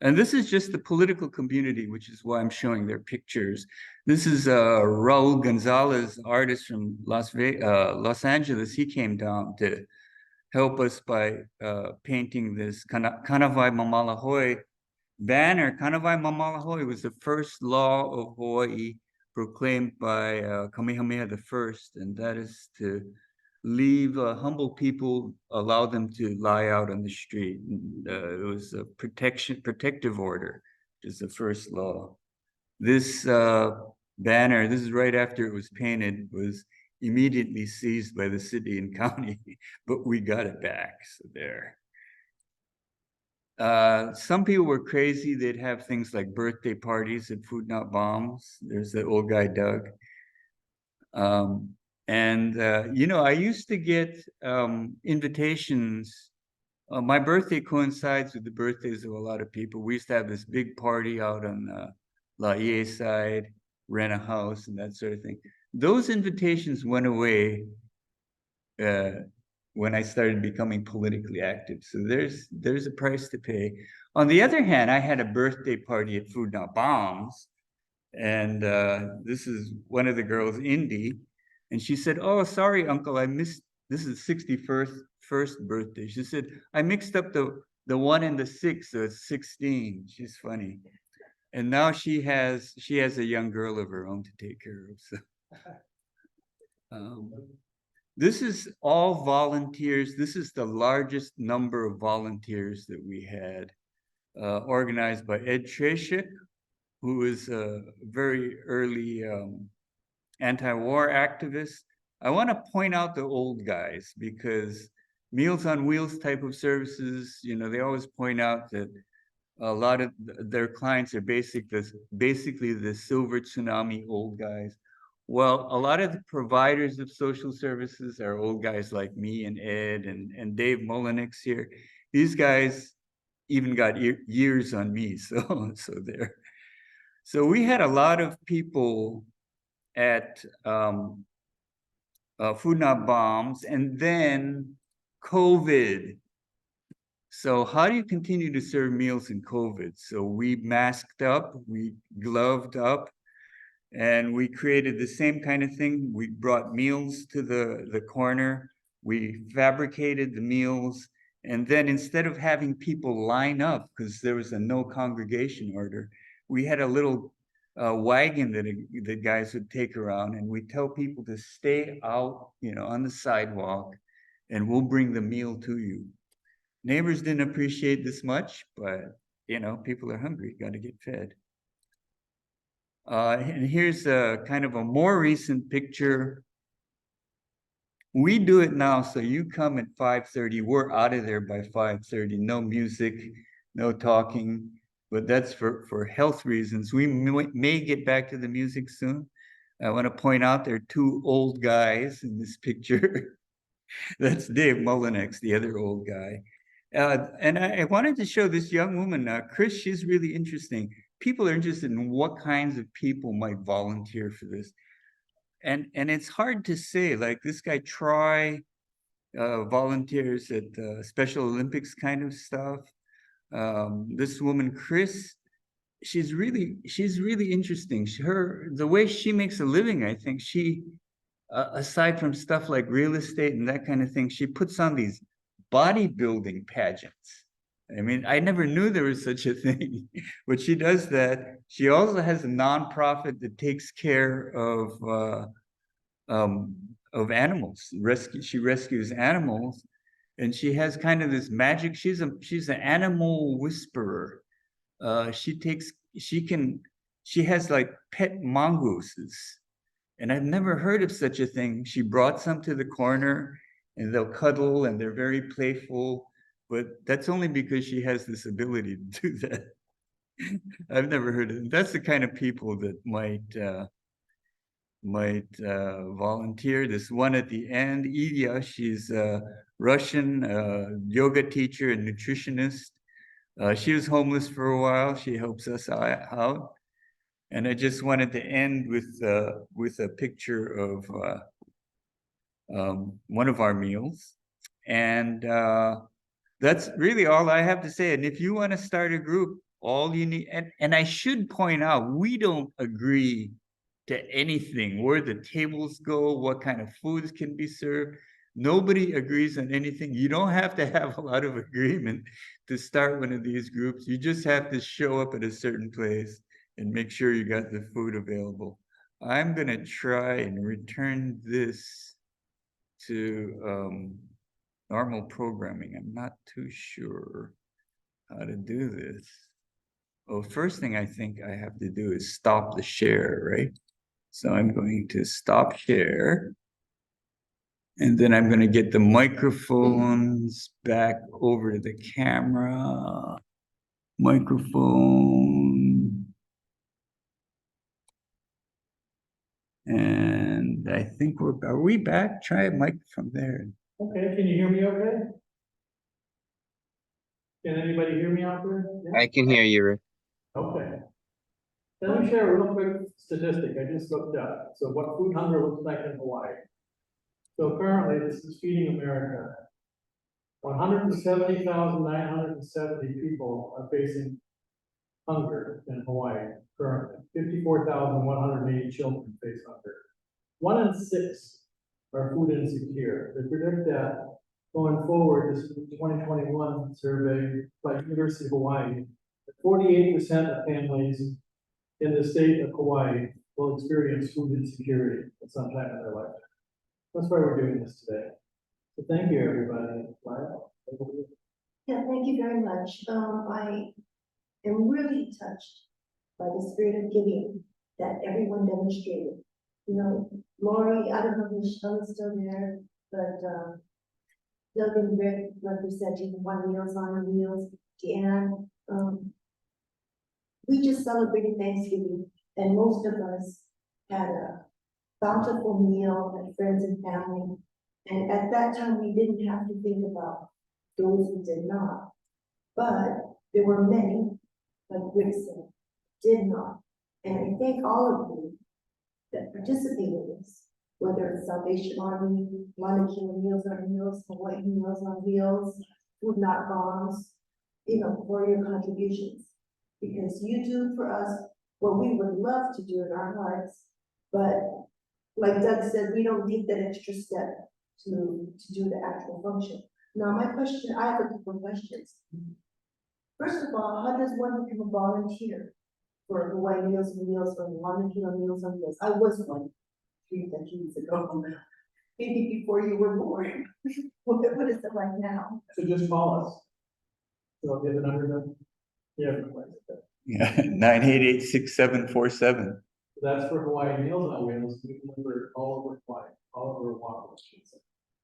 this is just the political community, which is why I'm showing their pictures. This is Raul Gonzalez, artist from Los Angeles. He came down to help us by painting this Kanawai Mamalahoi banner. Kanawai Mamalahoi was the first law of Hawaii proclaimed by Kamehameha I, and that is to leave humble people, allow them to lie out on the street. It was a protective order, which is the first law. This banner, this is right after it was painted, was immediately seized by the city and county, but we got it back, so there. Some people were crazy. They'd have things like birthday parties at Food Not Bombs. There's the old guy, Doug. You know, I used to get invitations. My birthday coincides with the birthdays of a lot of people. We used to have this big party out on Laie side, rent a house and that sort of thing. Those invitations went away when I started becoming politically active. So there's a price to pay. On the other hand, I had a birthday party at Food Not Bombs. And this is one of the girls, Indy. And she said, oh, sorry, uncle, I missed, this is 61st birthday. She said, I mixed up the 1 and the 6, so it's 16. She's funny. And now she has a young girl of her own to take care of. So this is all volunteers. This is the largest number of volunteers that we had, organized by Ed Treshik, who is a very early anti-war activist. I want to point out the old guys because Meals on Wheels type of services, you know, they always point out that a lot of their clients are basically the silver tsunami old guys. Well, a lot of the providers of social services are old guys like me and Ed and Dave Mullenix here. These guys even got years on me, so there. So we had a lot of people at Food Not Bombs, and then COVID. So how do you continue to serve meals in COVID? So we masked up, we gloved up, and we created the same kind of thing. We brought meals to the corner, we fabricated the meals, and then instead of having people line up, because there was a no congregation order, we had a little wagon that the guys would take around, and we tell people to stay out, you know, on the sidewalk, and we'll bring the meal to you. Neighbors didn't appreciate this much, but you know, people are hungry, got to get fed. And here's a kind of a more recent picture. We do it now, so you come at 5:30, we're out of there by 5:30, no music, no talking, but that's for health reasons. We may get back to the music soon. I want to point out there are two old guys in this picture. That's Dave Mullenix, the other old guy. And I wanted to show this young woman, Chris, she's really interesting. People are interested in what kinds of people might volunteer for this. And it's hard to say, like this guy, Troy, volunteers at Special Olympics kind of stuff. This woman, Chris, she's really interesting. The way she makes a living, I think she, aside from stuff like real estate and that kind of thing, she puts on these bodybuilding pageants. I mean, I never knew there was such a thing, but she does that. She also has a nonprofit that takes care of animals. She rescues animals, and she has kind of this magic. She's an animal whisperer. She has like pet mongooses, and I've never heard of such a thing. She brought some to the corner, and they'll cuddle, and they're very playful, but that's only because she has this ability to do that. I've never heard of it. That's the kind of people that might volunteer. This one at the end, Ilya, she's a Russian yoga teacher and nutritionist. She was homeless for a while. She helps us out. And I just wanted to end with a picture of one of our meals. And that's really all I have to say. And if you want to start a group, all you need, and I should point out, we don't agree to anything, where the tables go, what kind of foods can be served. Nobody agrees on anything. You don't have to have a lot of agreement to start one of these groups. You just have to show up at a certain place and make sure you got the food available. I'm gonna try and return this to normal programming. I'm not too sure how to do this. Well, first thing I think I have to do is stop the share, right? So I'm going to stop share. And then I'm going to get the microphones back over to the camera. Microphone. And I think are we back? Try a mic from there. Okay, can you hear me okay? Can anybody hear me out there? Yeah? I can hear you, Rick. Okay. Let me share a real quick statistic I just looked up. So what food hunger looks like in Hawaii. So currently, this is Feeding America. 170,970 people are facing hunger in Hawaii currently. 54,180 children face hunger. 1 in 6 are food insecure. They predict that going forward, this is the 2021 survey by University of Hawaii, 48% of families in the state of Hawaii will experience food insecurity at some time in their life. That's why we're doing this today. So thank you, everybody. Yeah, thank you very much. I am really touched by the spirit of giving that everyone demonstrated. You know, Lori, I don't know if Michelle is still there, but Doug and Rick representing One Meals on Wheels, Deann, we just celebrated Thanksgiving, and most of us had a bountiful meal with friends and family. And at that time, we didn't have to think about those who did not. But there were many, like Rick said, did not. And I thank all of you that participated in this, whether it's Salvation Army, Lanakila Meals on Wheels, Hawaii Meals on Wheels, Food Not Bombs, you know, for your contributions. Because you do for us what we would love to do in our hearts, but like Doug said, we don't take that extra step to do the actual function. Now, my question, I have a couple of questions. First of all, how does one become a volunteer for Hawaii Meals and Meals or Lanakila Meals on Wheels? I was one 3 decades ago, maybe before you were born. What is it like now? So just call us. So I'll give the number then. Yeah. Yeah, 988-6747. That's for Hawaii Meals on Wheels. We deliver all over Hawaii, all over Oahu.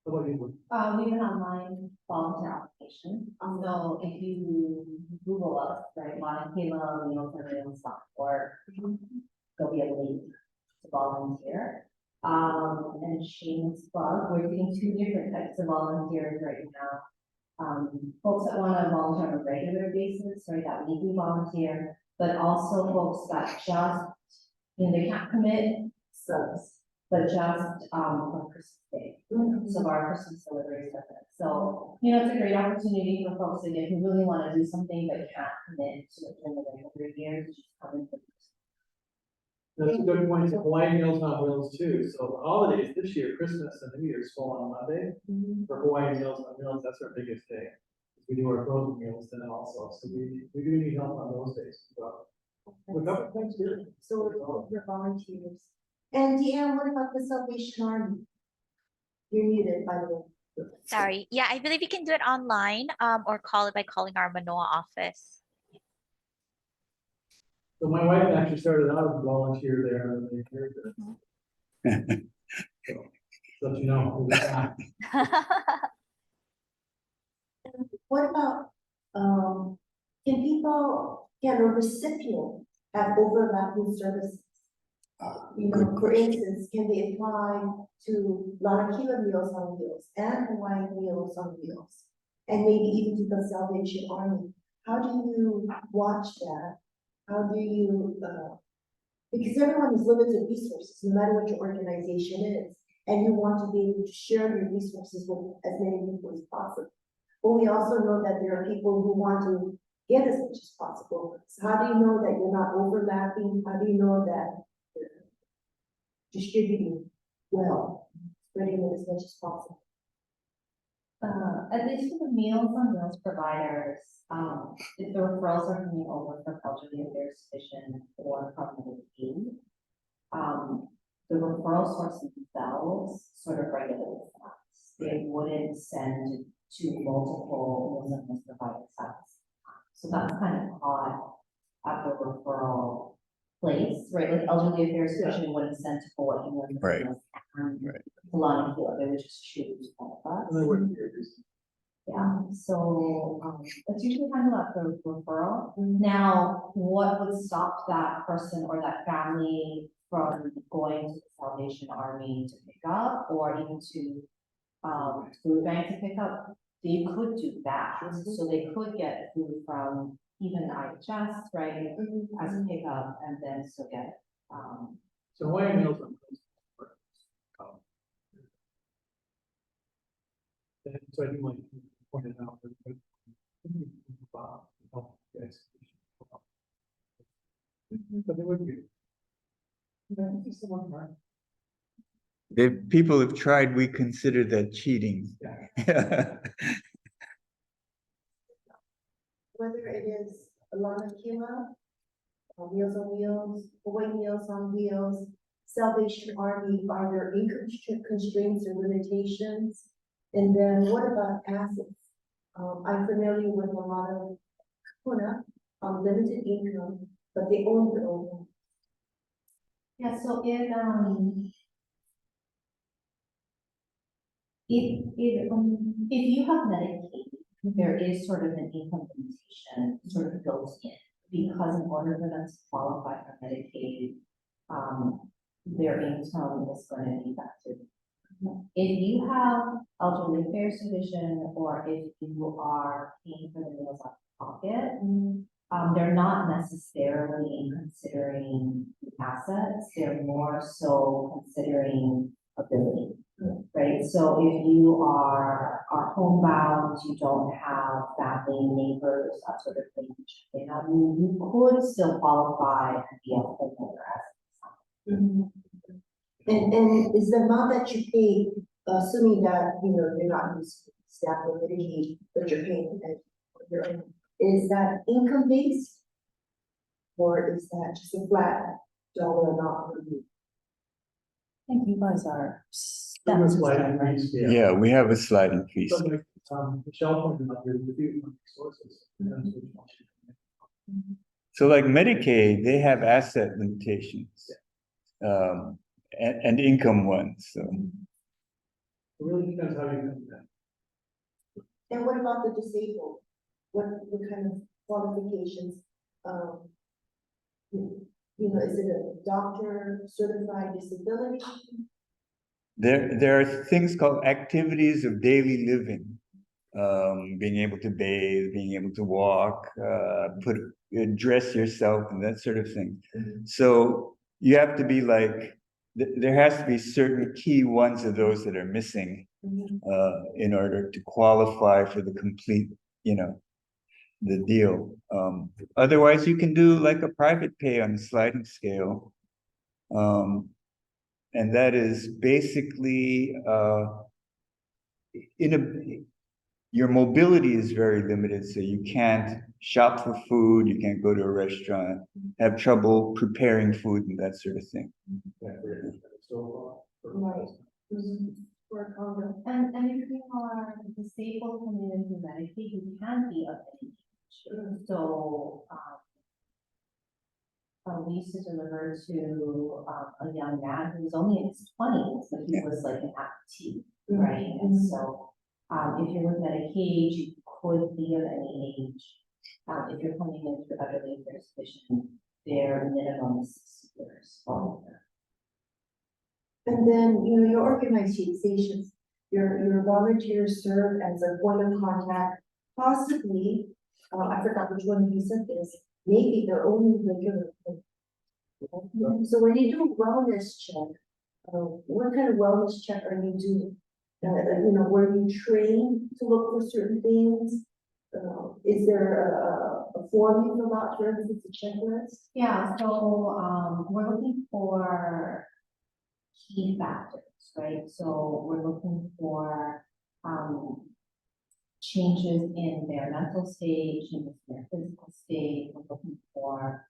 How about you? We have an online volunteer application. So if you Google us, right, Lanakila Meals and Meals, there'll be a link to volunteer. And shameless plug, we're doing 2 different types of volunteers right now. Folks that want to volunteer on a regular basis, right, that weekly volunteer, but also folks that just, you know, they can't commit subs, but just for Christmas Day. So our Christmas delivery stuff. So, you know, it's a great opportunity for folks again who really want to do something but can't commit to it in the regular year to just come in for That's a good point. Hawaii Meals on Wheels too. So the holidays this year, Christmas and New Year's fall on Monday. For Hawaii Meals on Wheels, that's our biggest day. We do our frozen meals then also. So we do need help on those days as well. We're covered Thanksgiving. So we're volunteers. And Deann, what about the Salvation Army? You're muted, by the way. Sorry. Yeah, I believe you can do it online or call it by calling our Manoa office. So my wife actually started out as a volunteer there and they heard that. So let you know. What about, can people, can a recipient have overlapping services? You know, for instance, can they apply to Lanakila Meals on Wheels and Hawaii Meals on Wheels? And maybe even to the Salvation Army? How do you watch that? How do you, because everyone has limited resources, no matter what your organization is, and you want to be able to share your resources with as many people as possible. But we also know that there are people who want to get as much as possible. So how do you know that you're not overlapping? How do you know that you're distributing well, spreading it as much as possible? At least for the Meals on Wheels providers, if the referrals are coming over from Elderly Affairs Division or from the the referral sources themselves sort of regulate us. They wouldn't send to multiple Meals on Wheels provider sites. So that's kind of odd at the referral place, right? Like Elderly Affairs Division wouldn't send to Hawaii Meals on Right. Wheels and Right. Lanakila, they would just choose one of us. And they wouldn't hear this. Yeah, so it's usually kind of like the referral. Now, what would stop that person or that family from going to the Salvation Army to pick up or even to food bank to pick up? They could do that. So they could get food from even IHS, right, as a pickup and then still get So Hawaii Meals on Wheels. And so I do like to point it out. But they would be. Just the one part. If people have tried, we consider that cheating. Yeah. Whether it is Lanakila, Wheels on Wheels, Hawaii Meals on Wheels, Salvation Army, are there income constraints or limitations? And then what about assets? I'm familiar with a lot of Kuna, limited income, but they own their own home. Yeah, so if you have Medicaid, there is sort of an income limitation sort of built in, because in order for them to qualify for Medicaid, their income is going to be factored. If you have elderly affairs division, or if you are paying for the meals out of pocket, they're not necessarily considering assets, they're more so considering ability. Right, so if you are homebound, you don't have family, neighbors, that sort of thing, you could still qualify and be a homeowner as And is the amount that you pay, assuming that, you're not using staff or Medicaid, but you're paying at your own, is that income based? Or is that just a flat dollar amount per week? I think you guys are. It was like, yeah. Yeah, we have a sliding fee. So like, Michelle pointed out, there's a few sources. Depends which one. So like Medicaid, they have asset limitations. And income ones, so. It really depends how you come to that. And what about the disabled? What kind of qualifications? Is it a doctor certified disability? There are things called activities of daily living. Being able to bathe, being able to walk, dress yourself and that sort of thing. So you have to be like, there has to be certain key ones of those that are missing in order to qualify for the complete, the deal. Otherwise you can do like a private pay on a sliding scale. And that is basically your mobility is very limited, so you can't shop for food, you can't go to a restaurant, have trouble preparing food and that sort of thing. Right. For a condo. And if you are disabled coming into Medicaid, you can be of any age. So, we used to deliver to a young man who was only in his 20s, but he was like an amputee, right? And so, if you're with Medicaid, you could be of any age. If you're coming into the elderly affairs division, their minimum is 6 years. And then, your organizations, your volunteers serve as a point of contact, possibly, I forgot which one you said this, maybe their own regular. So when you do a wellness check, what kind of wellness check are you doing? Were you trained to look for certain things? Is there a form you fill out, for instance, a checklist? Yeah, so we're looking for key factors, right? So we're looking for changes in their mental state, changes in their physical state. We're looking for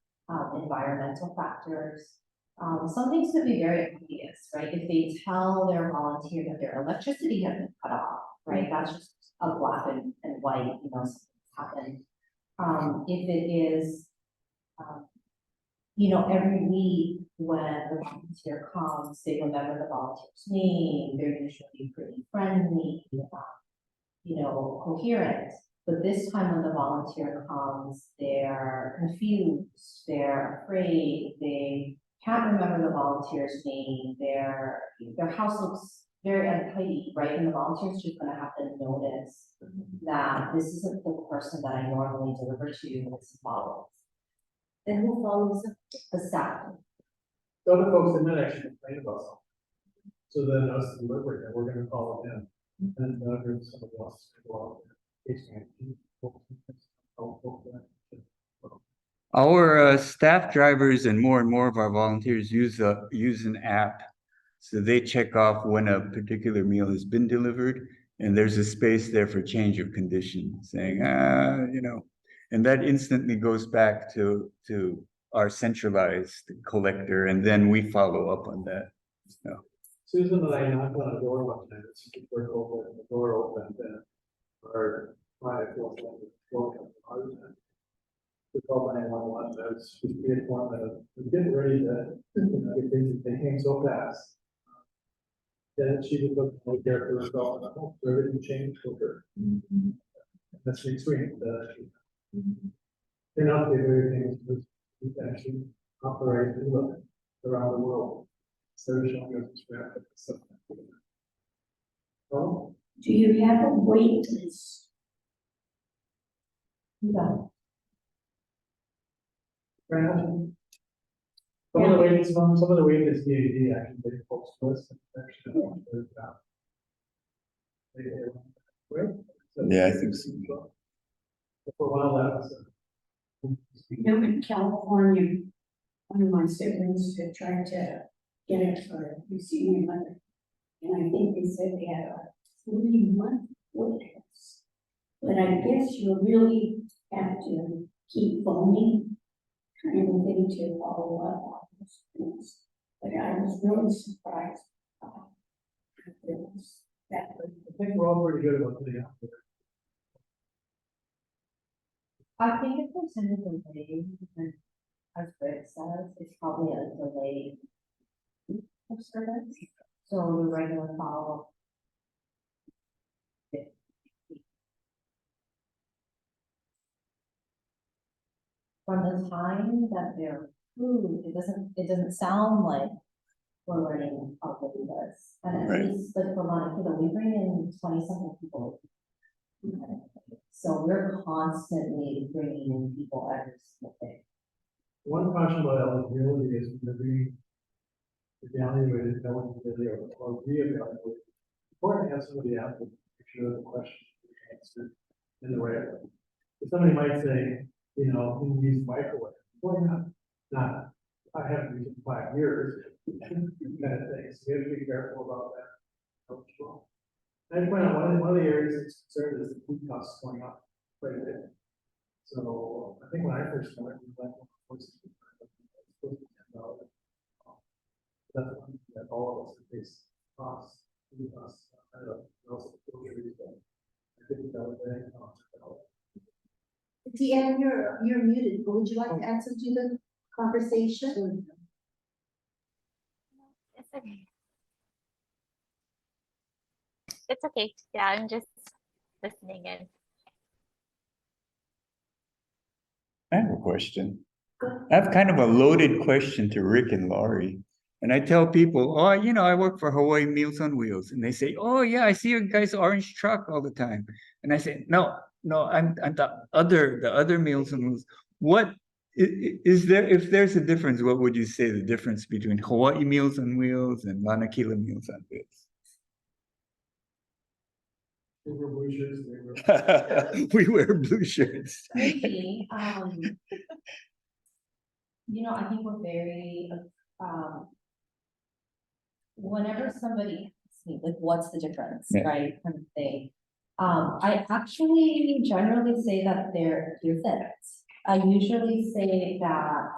environmental factors. Some things could be very obvious, right? If they tell their volunteer that their electricity has been cut off, right? That's just a black and white, something's happened. If it is, every week when the volunteer comes, they remember the volunteer's name, they're usually pretty friendly, coherent. But this time when the volunteer comes, they're confused, they're afraid, they can't remember the volunteer's name, their house looks very untidy, right? And the volunteer's just gonna have to notice that this isn't the person that I normally deliver to, this follows. And who follows up? The staff. The other folks that might actually complain about something. So then us delivering it, we're gonna call it in. And there's somebody else to go out there. Our staff drivers and more of our volunteers use an app. So they check off when a particular meal has been delivered, and there's a space there for change of condition, saying, And that instantly goes back to our centralized collector, and then we follow up on that. So, Susan and I knocked on a door one time, it's super cold, and the door opened, and our five welcome. We called 911, I was informed that we're getting ready to, they came so fast. Then she was looking to care for herself, and I hope everything changed for her. That's the extreme, they're not the very things we actually operate and look around the world. So showing us traffic and stuff. Oh, Do you have a wait list? No. Brandon? Some of the wages, some of the wages DAD actually they folks to us. Actually, right? So- yeah, I think so. For a while, that was. You know, in California, one of my siblings had tried to get it for receiving money. And I think they said they had a 3-month wait list. But I guess you really have to keep phoning, kind of thing to follow up on those things. But I was really surprised. It was that. I think we're all pretty good about putting out there. I think if there's any delay, then as Rick says, it's probably a delay of service. So the regular follow. From the time that they're approved, it doesn't sound like we're learning how to do this. And Right. at least like for Lanakila, we bring in 27 people. So we're constantly bringing in people every single day. One caution about eligibility is when we evaluated eligibility or reevaluated. Important to have somebody out to make sure the question is answered in the right way. If somebody might say, you know, can you use microwave? Why not? Not, I haven't used it in 5 years, kind of thing. So we have to be careful about that. I point out one of the areas that's concerned is the food costs going up quite a bit. So I think when I first started, we went from $10. That's one that all of us face costs, food costs. I don't know, also groceries, but I think that was very cost. Deann, you're muted, but would you like to add something to the conversation? It's okay. It's okay. Yeah, I'm just listening in. I have a question. I have kind of a loaded question to Rick and Laurie. And I tell people, oh, you know, I work for Hawaii Meals on Wheels. And they say, oh, yeah, I see your guys' orange truck all the time. And I say, no, I'm the other Meals on Wheels. What is there, if there's a difference, what would you say the difference between Hawaii Meals on Wheels and Lanakila Meals on Wheels? We were blue shirts, We wear blue shirts. Maybe, you know, I think we're very, whenever somebody asks me, like, what's the difference, Yeah. right, kind of thing. I actually generally say that they're different. I usually say that,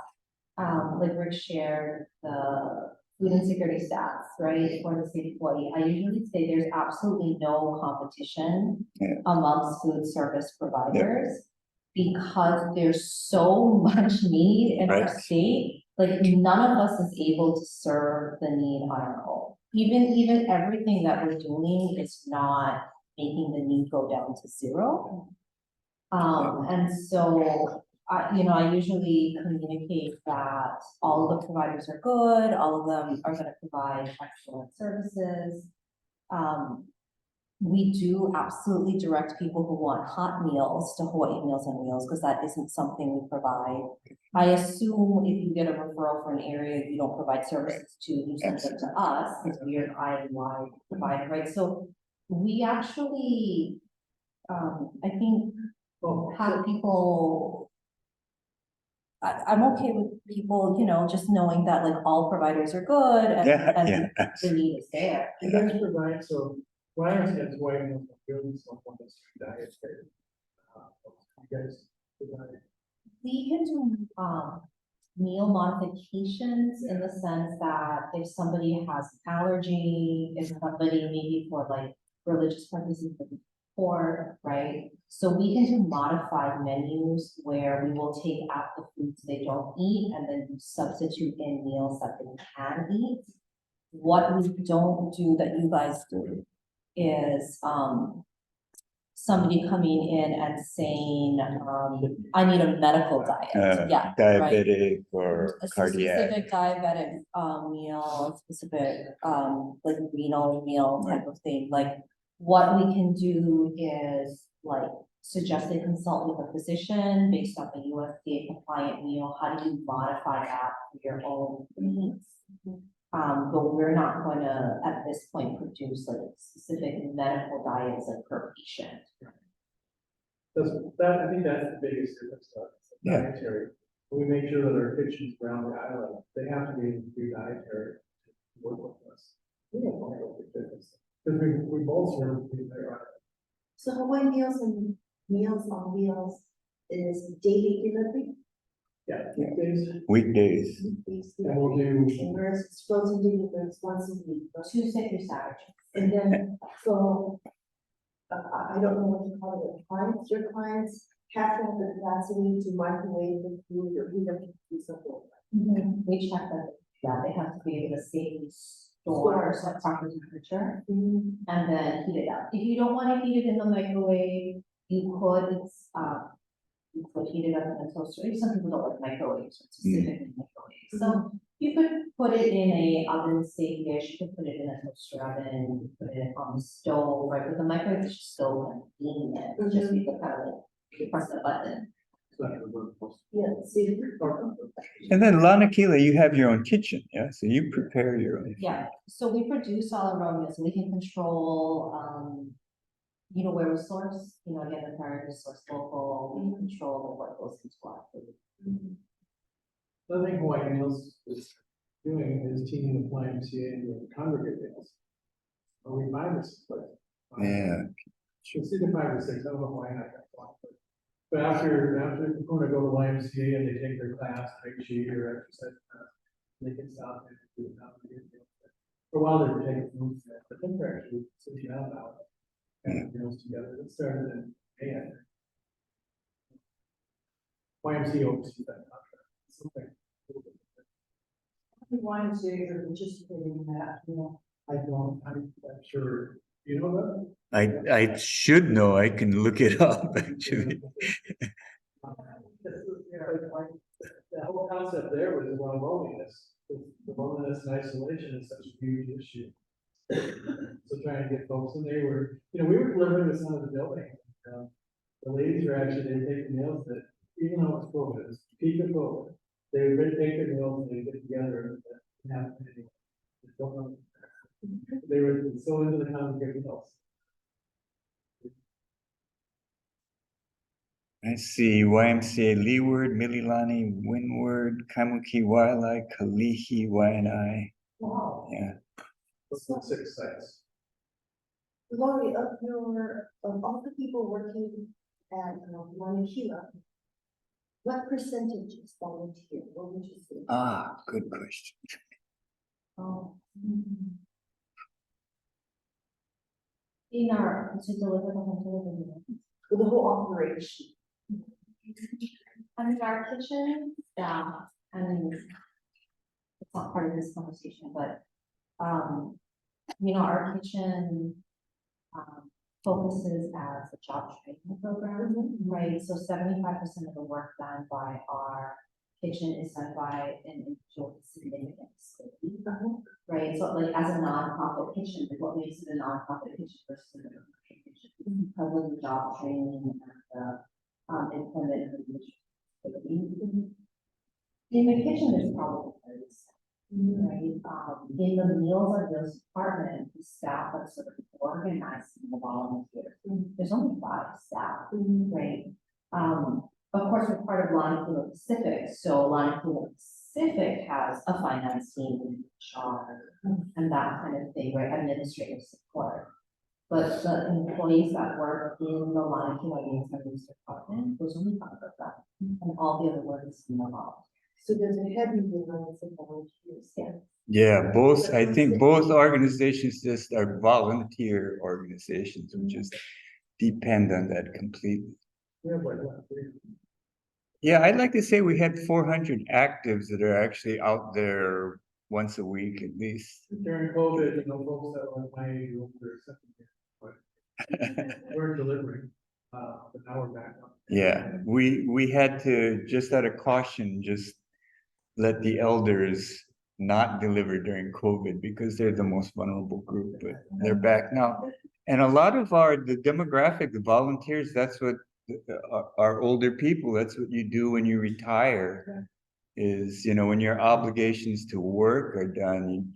like Rick shared the food insecurity stats, right, for the state of Hawaii. I usually say there's absolutely no competition Yeah. amongst food service providers because there's so much need in our Right. state. Like none of us is able to serve the need on our own. Even everything that we're doing is not making the need go down to zero. And so I usually communicate that all of the providers are good, all of them are gonna provide excellent services. We do absolutely direct people who want hot meals to Hawaii Meals on Wheels, because that isn't something we provide. I assume if you get a referral from an area you don't provide services to, you send them to us, because we are an island-wide provider, right? So we actually, I think, have people, I'm okay with people, you know, just knowing that like all providers are good and the need is there. You guys provide, so what I understand is why you know, building some one that's diet. You guys We can do, meal modifications in the sense that if somebody has an allergy, if somebody maybe for like religious purposes, pork, right? So we can do modified menus where we will take out the foods they don't eat and then substitute in meals that they can eat. What we don't do that you guys do is, somebody coming in and saying, I need a medical diet, yeah, right? Diabetic or A cardiac. specific diabetic, meal, specific, like renal meal type of thing, like what we can do is like suggest they consult with a physician based on the USDA compliant meal, how do you modify that for your own needs? But we're not going to, at this point, produce like specific medical diets like per patient. That, I think that's the biggest difference, Yeah. dietary. We make sure that our kitchens around the island, they have to be able to do dietary to work with us. We don't want to go for fitness, because we both serve people there. So Hawaiian Meals and Meals on Wheels is daily delivery? Yeah, weekdays, Weekdays. and we'll do, And whereas it's frozen deliveries once a week, right? Tuesday through Saturday. And then, so, I don't know what to call it, your clients have to have the capacity to microwave the food or heat up the food something. We check that, yeah, they have to be able to safely store at proper temperature and then heat it up. If you don't want to heat it in the microwave, you could, you could heat it up in a toaster. Some people don't like microwaves, it's specific in microwaves. So you could put it in a oven safe dish, you could put it in a toaster oven, you could put it on the stove, right? With the microwave, it's just still kind of heating it, just you could kind of like, you press the button. Yeah, see. And then Lanakila, you have your own kitchen, yeah? So you prepare your own. Yeah, so we produce all our own meals, so we can control, you know, where we source, you know, again, the priority to source local, we can control what goes into our food. the thing Hawaiian Meals is doing is teaming with YMCA and with congregate meals. Are we 5 or 6 places? Yeah. It's either 5 or 6, I don't know why I got one. But after Kokua go to YMCA and they take their class, Tai Chi or exercise class, they can stop and do it. For a while they were taking food, but then they're actually sitting down now. And meals together, it started in May. YMCA oversees that contract, something. YMCA are participating in that, you know. I'm sure, you know that? I should know, I can look it up, actually. The whole concept there was around loneliness. The loneliness and isolation is such a huge issue. So trying to get folks, and they were, you know, we were delivering this out of the building. The ladies were actually, they take the meals that, even though it's COVID, it's peak of COVID, they would take their meals and they get together and have, they were so into the congregate meals. I see YMCA Leeward, Mililani, Windward, Kaimuki, Wailai, Kalihi, Waianae. Wow. Yeah. Those are 6 sites. Lori, of all the people working at Lanakila, what percentage is volunteer? What would you say? Ah, good question. Oh. In our, to deliver the home delivery meals. For the whole operation? I mean, our kitchen staff, and it's not part of this conversation, but, you know, our kitchen, focuses as a job training program, right? So 75% of the work done by our kitchen is done by an individual with significant disability, right? So like as a nonprofit kitchen, like what makes it a nonprofit kitchen versus a commercial kitchen? Because of the job training and the employment of the disability. In the kitchen, there's probably 30 staff, right? In the meals of those departments, the staff are sort of organizing the volunteers. There's only 5 staff, right? Of course, we're part of Lanakila Pacific, so Lanakila Pacific has a finance team, HR, and that kind of thing, right? Administrative support. But the employees that work in the Lanakila Meals and Meals department, there's only 5 of them. all the other work is involved. So there's a heavy reliance on volunteers. Yeah. Yeah, both, I think both organizations just are volunteer organizations, which just depend on that completely. We have like, what, 3? Yeah, I'd like to say we had 400 actives that are actually out there once a week at least. During COVID, folks that were my age or something, but we're delivering, but now we're back up. Yeah, we had to, just out of caution, just let the elders not deliver during COVID because they're the most vulnerable group, but they're back now. And a lot of the demographic, the volunteers, that's what our older people, that's what you do when you retire, is, when your obligations to work are done.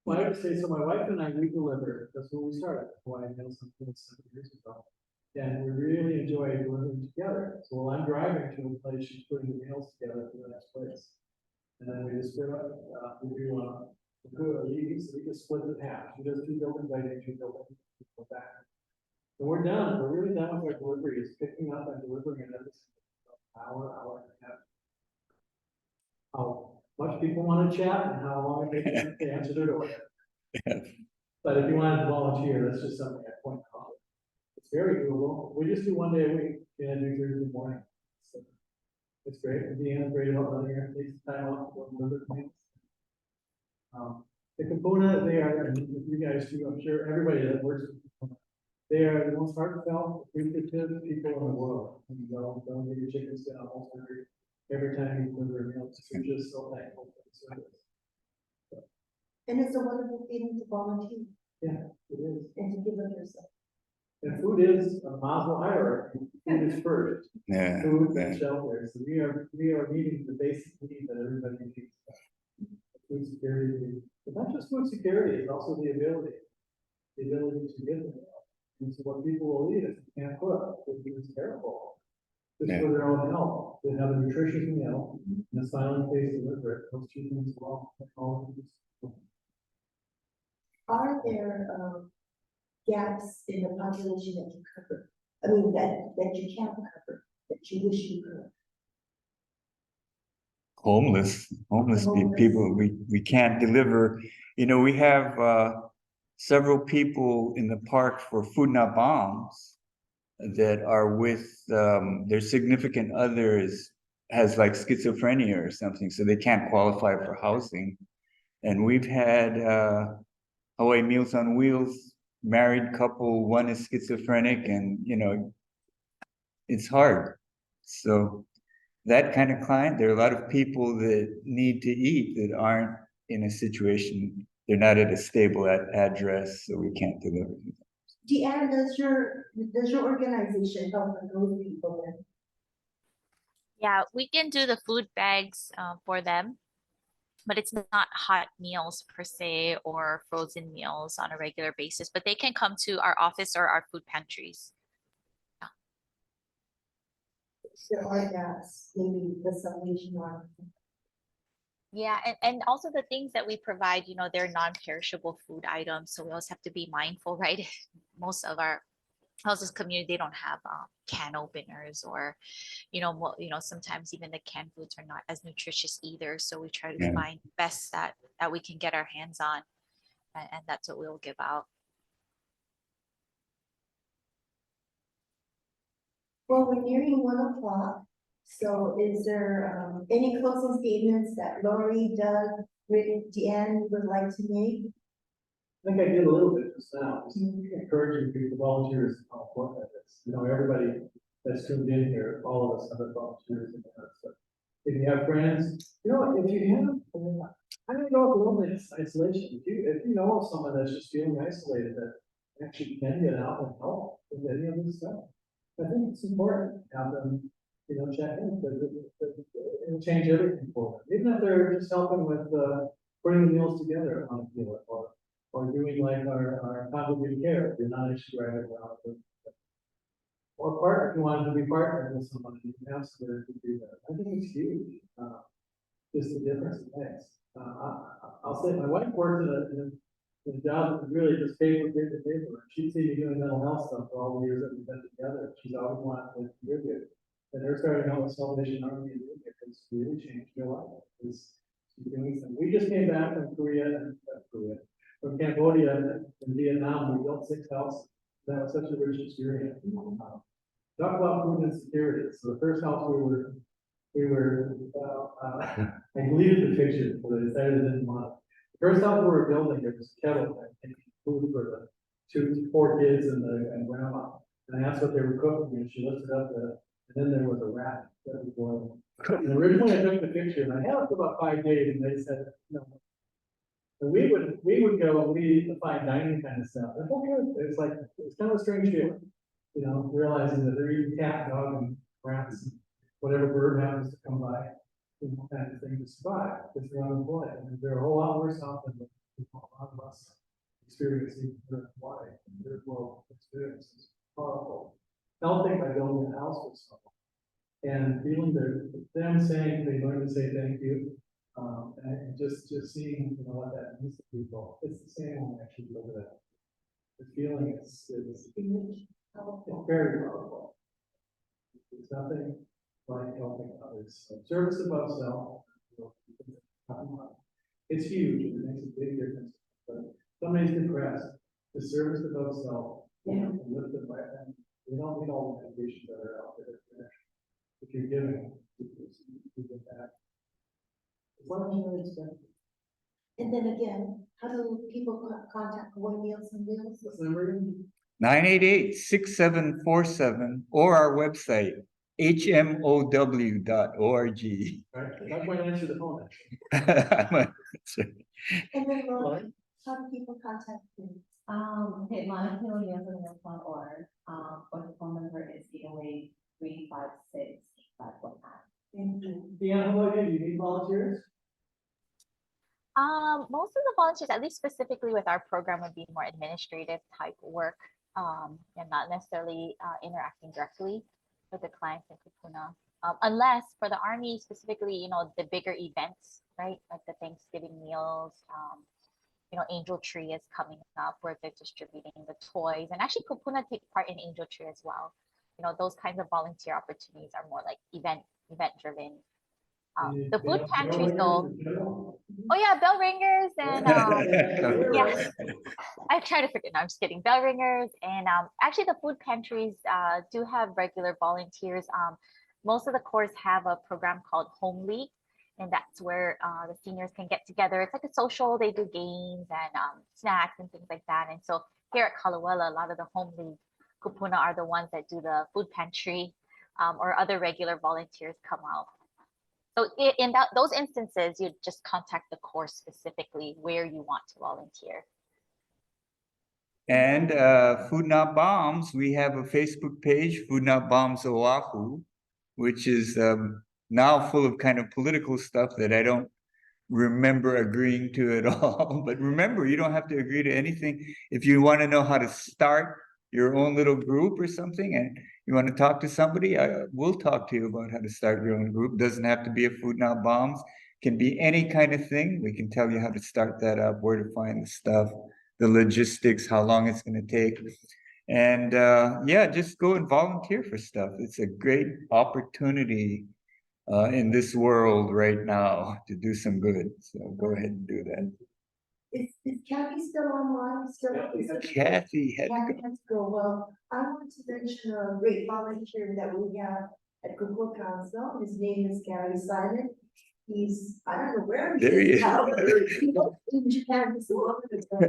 Well, I would say, so my wife and I, we deliver, that's when we started, Hawaiian Meals and Lanakila 7 years ago. And we really enjoy delivering together. So while I'm driving to a place, she's putting the meals together for the next place. And then we just split up, we do, Kokua Council, so we just split it in half. She does 2 buildings, I do 2 buildings, we go back. And we're done, we're really done with our delivery, it's picking up and delivering another hour and a half. How much people want to chat and how long it takes to answer their door. But if you want to volunteer, that's just something I point out. It's very doable. We just do 1 day a week, and do Thursday morning. So it's great. And Deann is great about letting her take some time off to deliver things. The Kapuna, they are, and you guys too, I'm sure everybody that works with Kapuna, they are the most heartfelt, appreciative people in the world. And they'll get your chickens down almost every time you deliver a meal. We're just so thankful for the service. And it's a wonderful feeling to volunteer Yeah, it is. and to give of yourself. And food is a Maslow hierarchy. Food is first. Yeah, Food yeah. and shelter. So we are meeting the basic needs that everybody needs. Food security, but not just food security, it's also the ability to give them. And so what people will eat if they can't cook, it is terrible. Just Yeah. for their own health, they have a nutritious meal and a silent face deliberate, those 2 things will all. Are there gaps in the population that you cover? I mean, that you can't cover, that you wish you could? Homeless people, we can't deliver. We have several people in the park for Food Not Bombs that are with their significant others has like schizophrenia or something, so they can't qualify for housing. And we've had Hawaii Meals on Wheels, married couple, one is schizophrenic, and it's hard. So that kind of client, there are a lot of people that need to eat that aren't in a situation, they're not at a stable address, so we can't deliver. Deann, does your organization help those people then? Yeah, we can do the food bags for them, but it's not hot meals per se or frozen meals on a regular basis, but they can come to our office or our food pantries. There are gaps, maybe the salvation army. Yeah, and also the things that we provide, they're non-perishable food items. So we also have to be mindful, right? Most of our houses community, they don't have can openers or, sometimes even the canned foods are not as nutritious either. So we try to find best that we can get our hands on. And that's what we'll give out. Well, we're nearing 1 o'clock. So is there any closing statements that Lori, Doug, Rick, Deann would like to make? I think I did a little bit just now, just encouraging people, volunteers, how important that is. Everybody that's tuned in here, all of us have volunteers in that stuff. If you have friends, if you have, I'm gonna go with a little bit of isolation. If you know of someone that's just feeling isolated, that actually can get out and help with any of this stuff, I think it's important to have them, check in, because it'll change everything for them. Even if they're just helping with putting the meals together on a field, or doing like our congregate care, if you're not actually right around it. Or partner, if you wanted to be partnered with somebody, you can absolutely do that. I think it's huge, just the difference it makes. I'll say my wife worked in a job that really just paper. She'd see me doing mental health stuff for all the years that we've been together. She's always wanted to contribute. And they're starting out with Salvation Army and it's really changed their life. It's doing something. We just came back from from Cambodia and Vietnam. We built 6 houses. That was such a rich experience. Talk about food insecurity. So the first house I deleted the picture, but I decided I didn't want it. The first house we were building, there was a kettle and food for the 4 kids and grandma. And I asked what they were cooking, and she lifted up and then there was a rat that was boiling. And originally I took the picture, and I had it for about 5 days, and they said, no. And we would go, we eat the fine dining kind of stuff. And it's like, it's kind of a strange feeling, you know, realizing that they're eating cat, dog, and rats, and whatever bird happens to come by, you know, kind of thing to survive, because they're unemployed. And they're a whole lot worse off than a lot of us experiencing their life, their world experiences. Powerful. Helping by building a house with someone. And feeling them saying, they learn to say thank you. And just seeing, you know, what that means to people. It's the same when I actually look at it. The feeling is very powerful. There's nothing like helping others. So service above self. It's huge, and it makes a big difference. But somebody's depressed, the service above self, and lift them right down. We don't need all the medications that are out there. If you're giving, you get back. What are you expecting? And then again, how do people contact Wheels and Lanakila Meals? 988-6747 or our website, hmow.org. Right, that might answer the phone. And then Lauren, how do people contact you? Okay, Lanakila Meals and Lanakila.org. Or the phone number is 808-356-519. Thank you. Deann, how about you? You need volunteers? Most of the volunteers, at least specifically with our program, would be more administrative type work, and not necessarily interacting directly with the clients in Kupuna. Unless for the Army specifically, you know, the bigger events, right? Like the Thanksgiving meals, you know, Angel Tree is coming up where they're distributing the toys, and actually Kupuna takes part in Angel Tree as well. You know, those kinds of volunteer opportunities are more like event driven. The food pantries though, oh yeah, bell ringers and yeah, I try to forget. No, I'm just kidding. Bell ringers and actually the food pantries do have regular volunteers. Most of the corps have a program called Home League, and that's where the seniors can get together. It's like a social. They do games and snacks and things like that. And so here at Kalawela, a lot of the Home League Kupuna are the ones that do the food pantry, or other regular volunteers come out. So in those instances, you just contact the corps specifically where you want to volunteer. And Food Not Bombs, we have a Facebook page, Food Not Bombs Oahu, which is now full of kind of political stuff that I don't remember agreeing to at all. But remember, you don't have to agree to anything. If you want to know how to start your own little group or something, and you want to talk to somebody, we'll talk to you about how to start your own group. Doesn't have to be a Food Not Bombs. Can be any kind of thing. We can tell you how to start that up, where to find the stuff, the logistics, how long it's going to take. And yeah, just go and volunteer for stuff. It's a great opportunity in this world right now to do some good. So go ahead and do that. Is Kathy still online? Kathy had to Kathy has to go. Well, I want to mention a great volunteer that we have at Kokua Council. His name is Gary Simon. He's, I don't know where There he is. now. He was in Japan so long ago.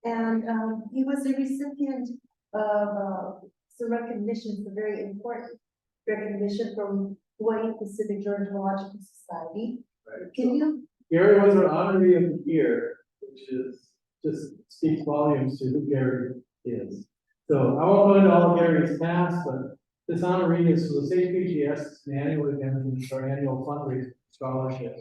And he was a recipient of some recognition, a very important recognition from Hawaii Pacific Gerontological Society. Right. Can you? Gary was our honoree of the year, which is just speaks volumes to who Gary is. So I won't go into all of Gary's past, but this honoree is for the state PGS, it's an annual event, it's our annual fundraiser scholarship.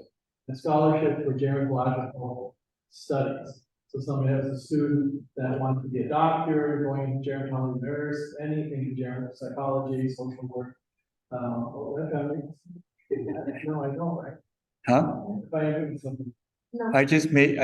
A scholarship for gerontological studies. So somebody has a student that wants to be a doctor, going to gerontology nurse, anything in psychology, social work. No, I don't, right? Huh? If I am doing something. No. I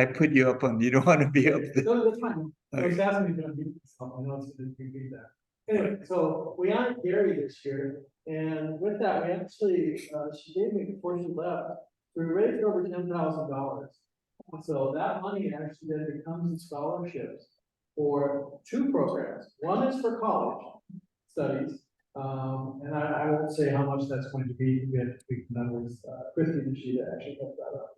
put you up on, you don't want to be up there. No, that's fine. I was asking me to unmute myself. I know it's going to be that. Anyway, so we honored Gary this year, and with like that, we actually, she gave me before she left, we raised over $10,000. And so that money actually then becomes in scholarships for 2 programs. One is for college studies, and I won't say how much that's going to be. We have to speak numbers. Christy Nishida actually has that up.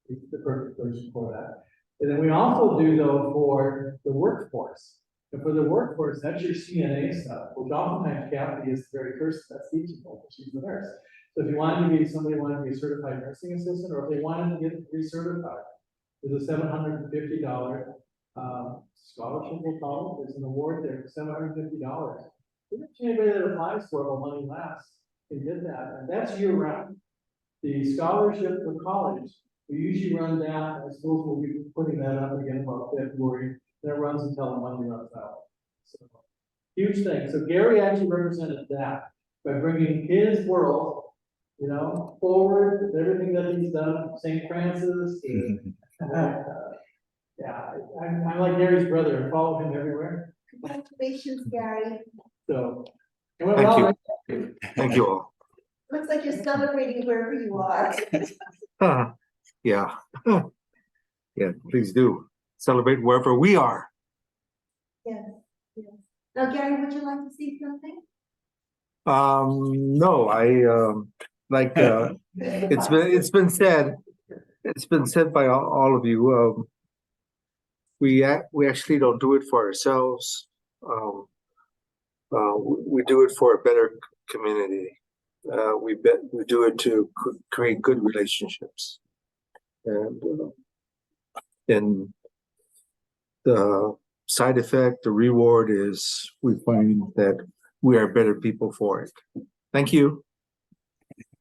He's the perfect person for that. And then we also do though for the workforce. And for the workforce, that's your CNA stuff, which oftentimes Kathy is the very person that's teaching them, she's the nurse. So if you wanted to be, somebody wanted to be a certified nursing assistant, or if they wanted to get recertified, there's a $750 scholarship we'll call it. There's an award there for $750. Anybody that applies for it while money lasts can get that, and that's year round. The scholarship for college, we usually run down, and schools will be putting that up again about February. That runs until the money runs out. So huge thing. So Gary actually represented that by bringing his world, you know, forward with everything that he's done, St. Francis. Yeah, I'm like Gary's brother and follow him everywhere. Congratulations, Gary. So, it went Thank well, you. right? Thank you all. Looks like you're celebrating wherever you are. Yeah. Yeah, please do celebrate wherever we are. Yes, yes. Now, Gary, would you like to say something? No, like it's been said by all of you. We actually don't do it for ourselves. We do it for a better community. We do it to create good relationships, and the side effect, the reward is we find that we are better people for it. Thank you.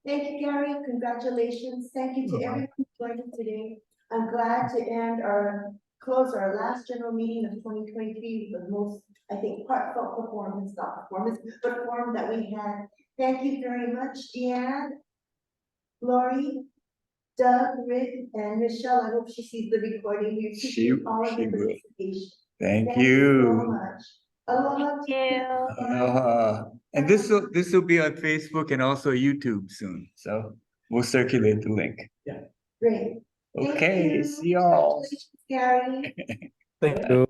Thank you, Gary. Congratulations. Thank you to everyone who joined us today. I'm glad to close our last general meeting of 2023 with the most, I think, heartfelt performance, not performance, but forum that we had. Thank you very much, Deann, Lori, Doug, Rick, and Michelle. I hope she sees the recording here. She all of the will. participation. Thank so you. much. Aloha to Aloha. And this will be on Facebook and also YouTube soon. So we'll circulate the link. Great. Thank Okay, you. see y'all. Congratulations, Gary. Thank you.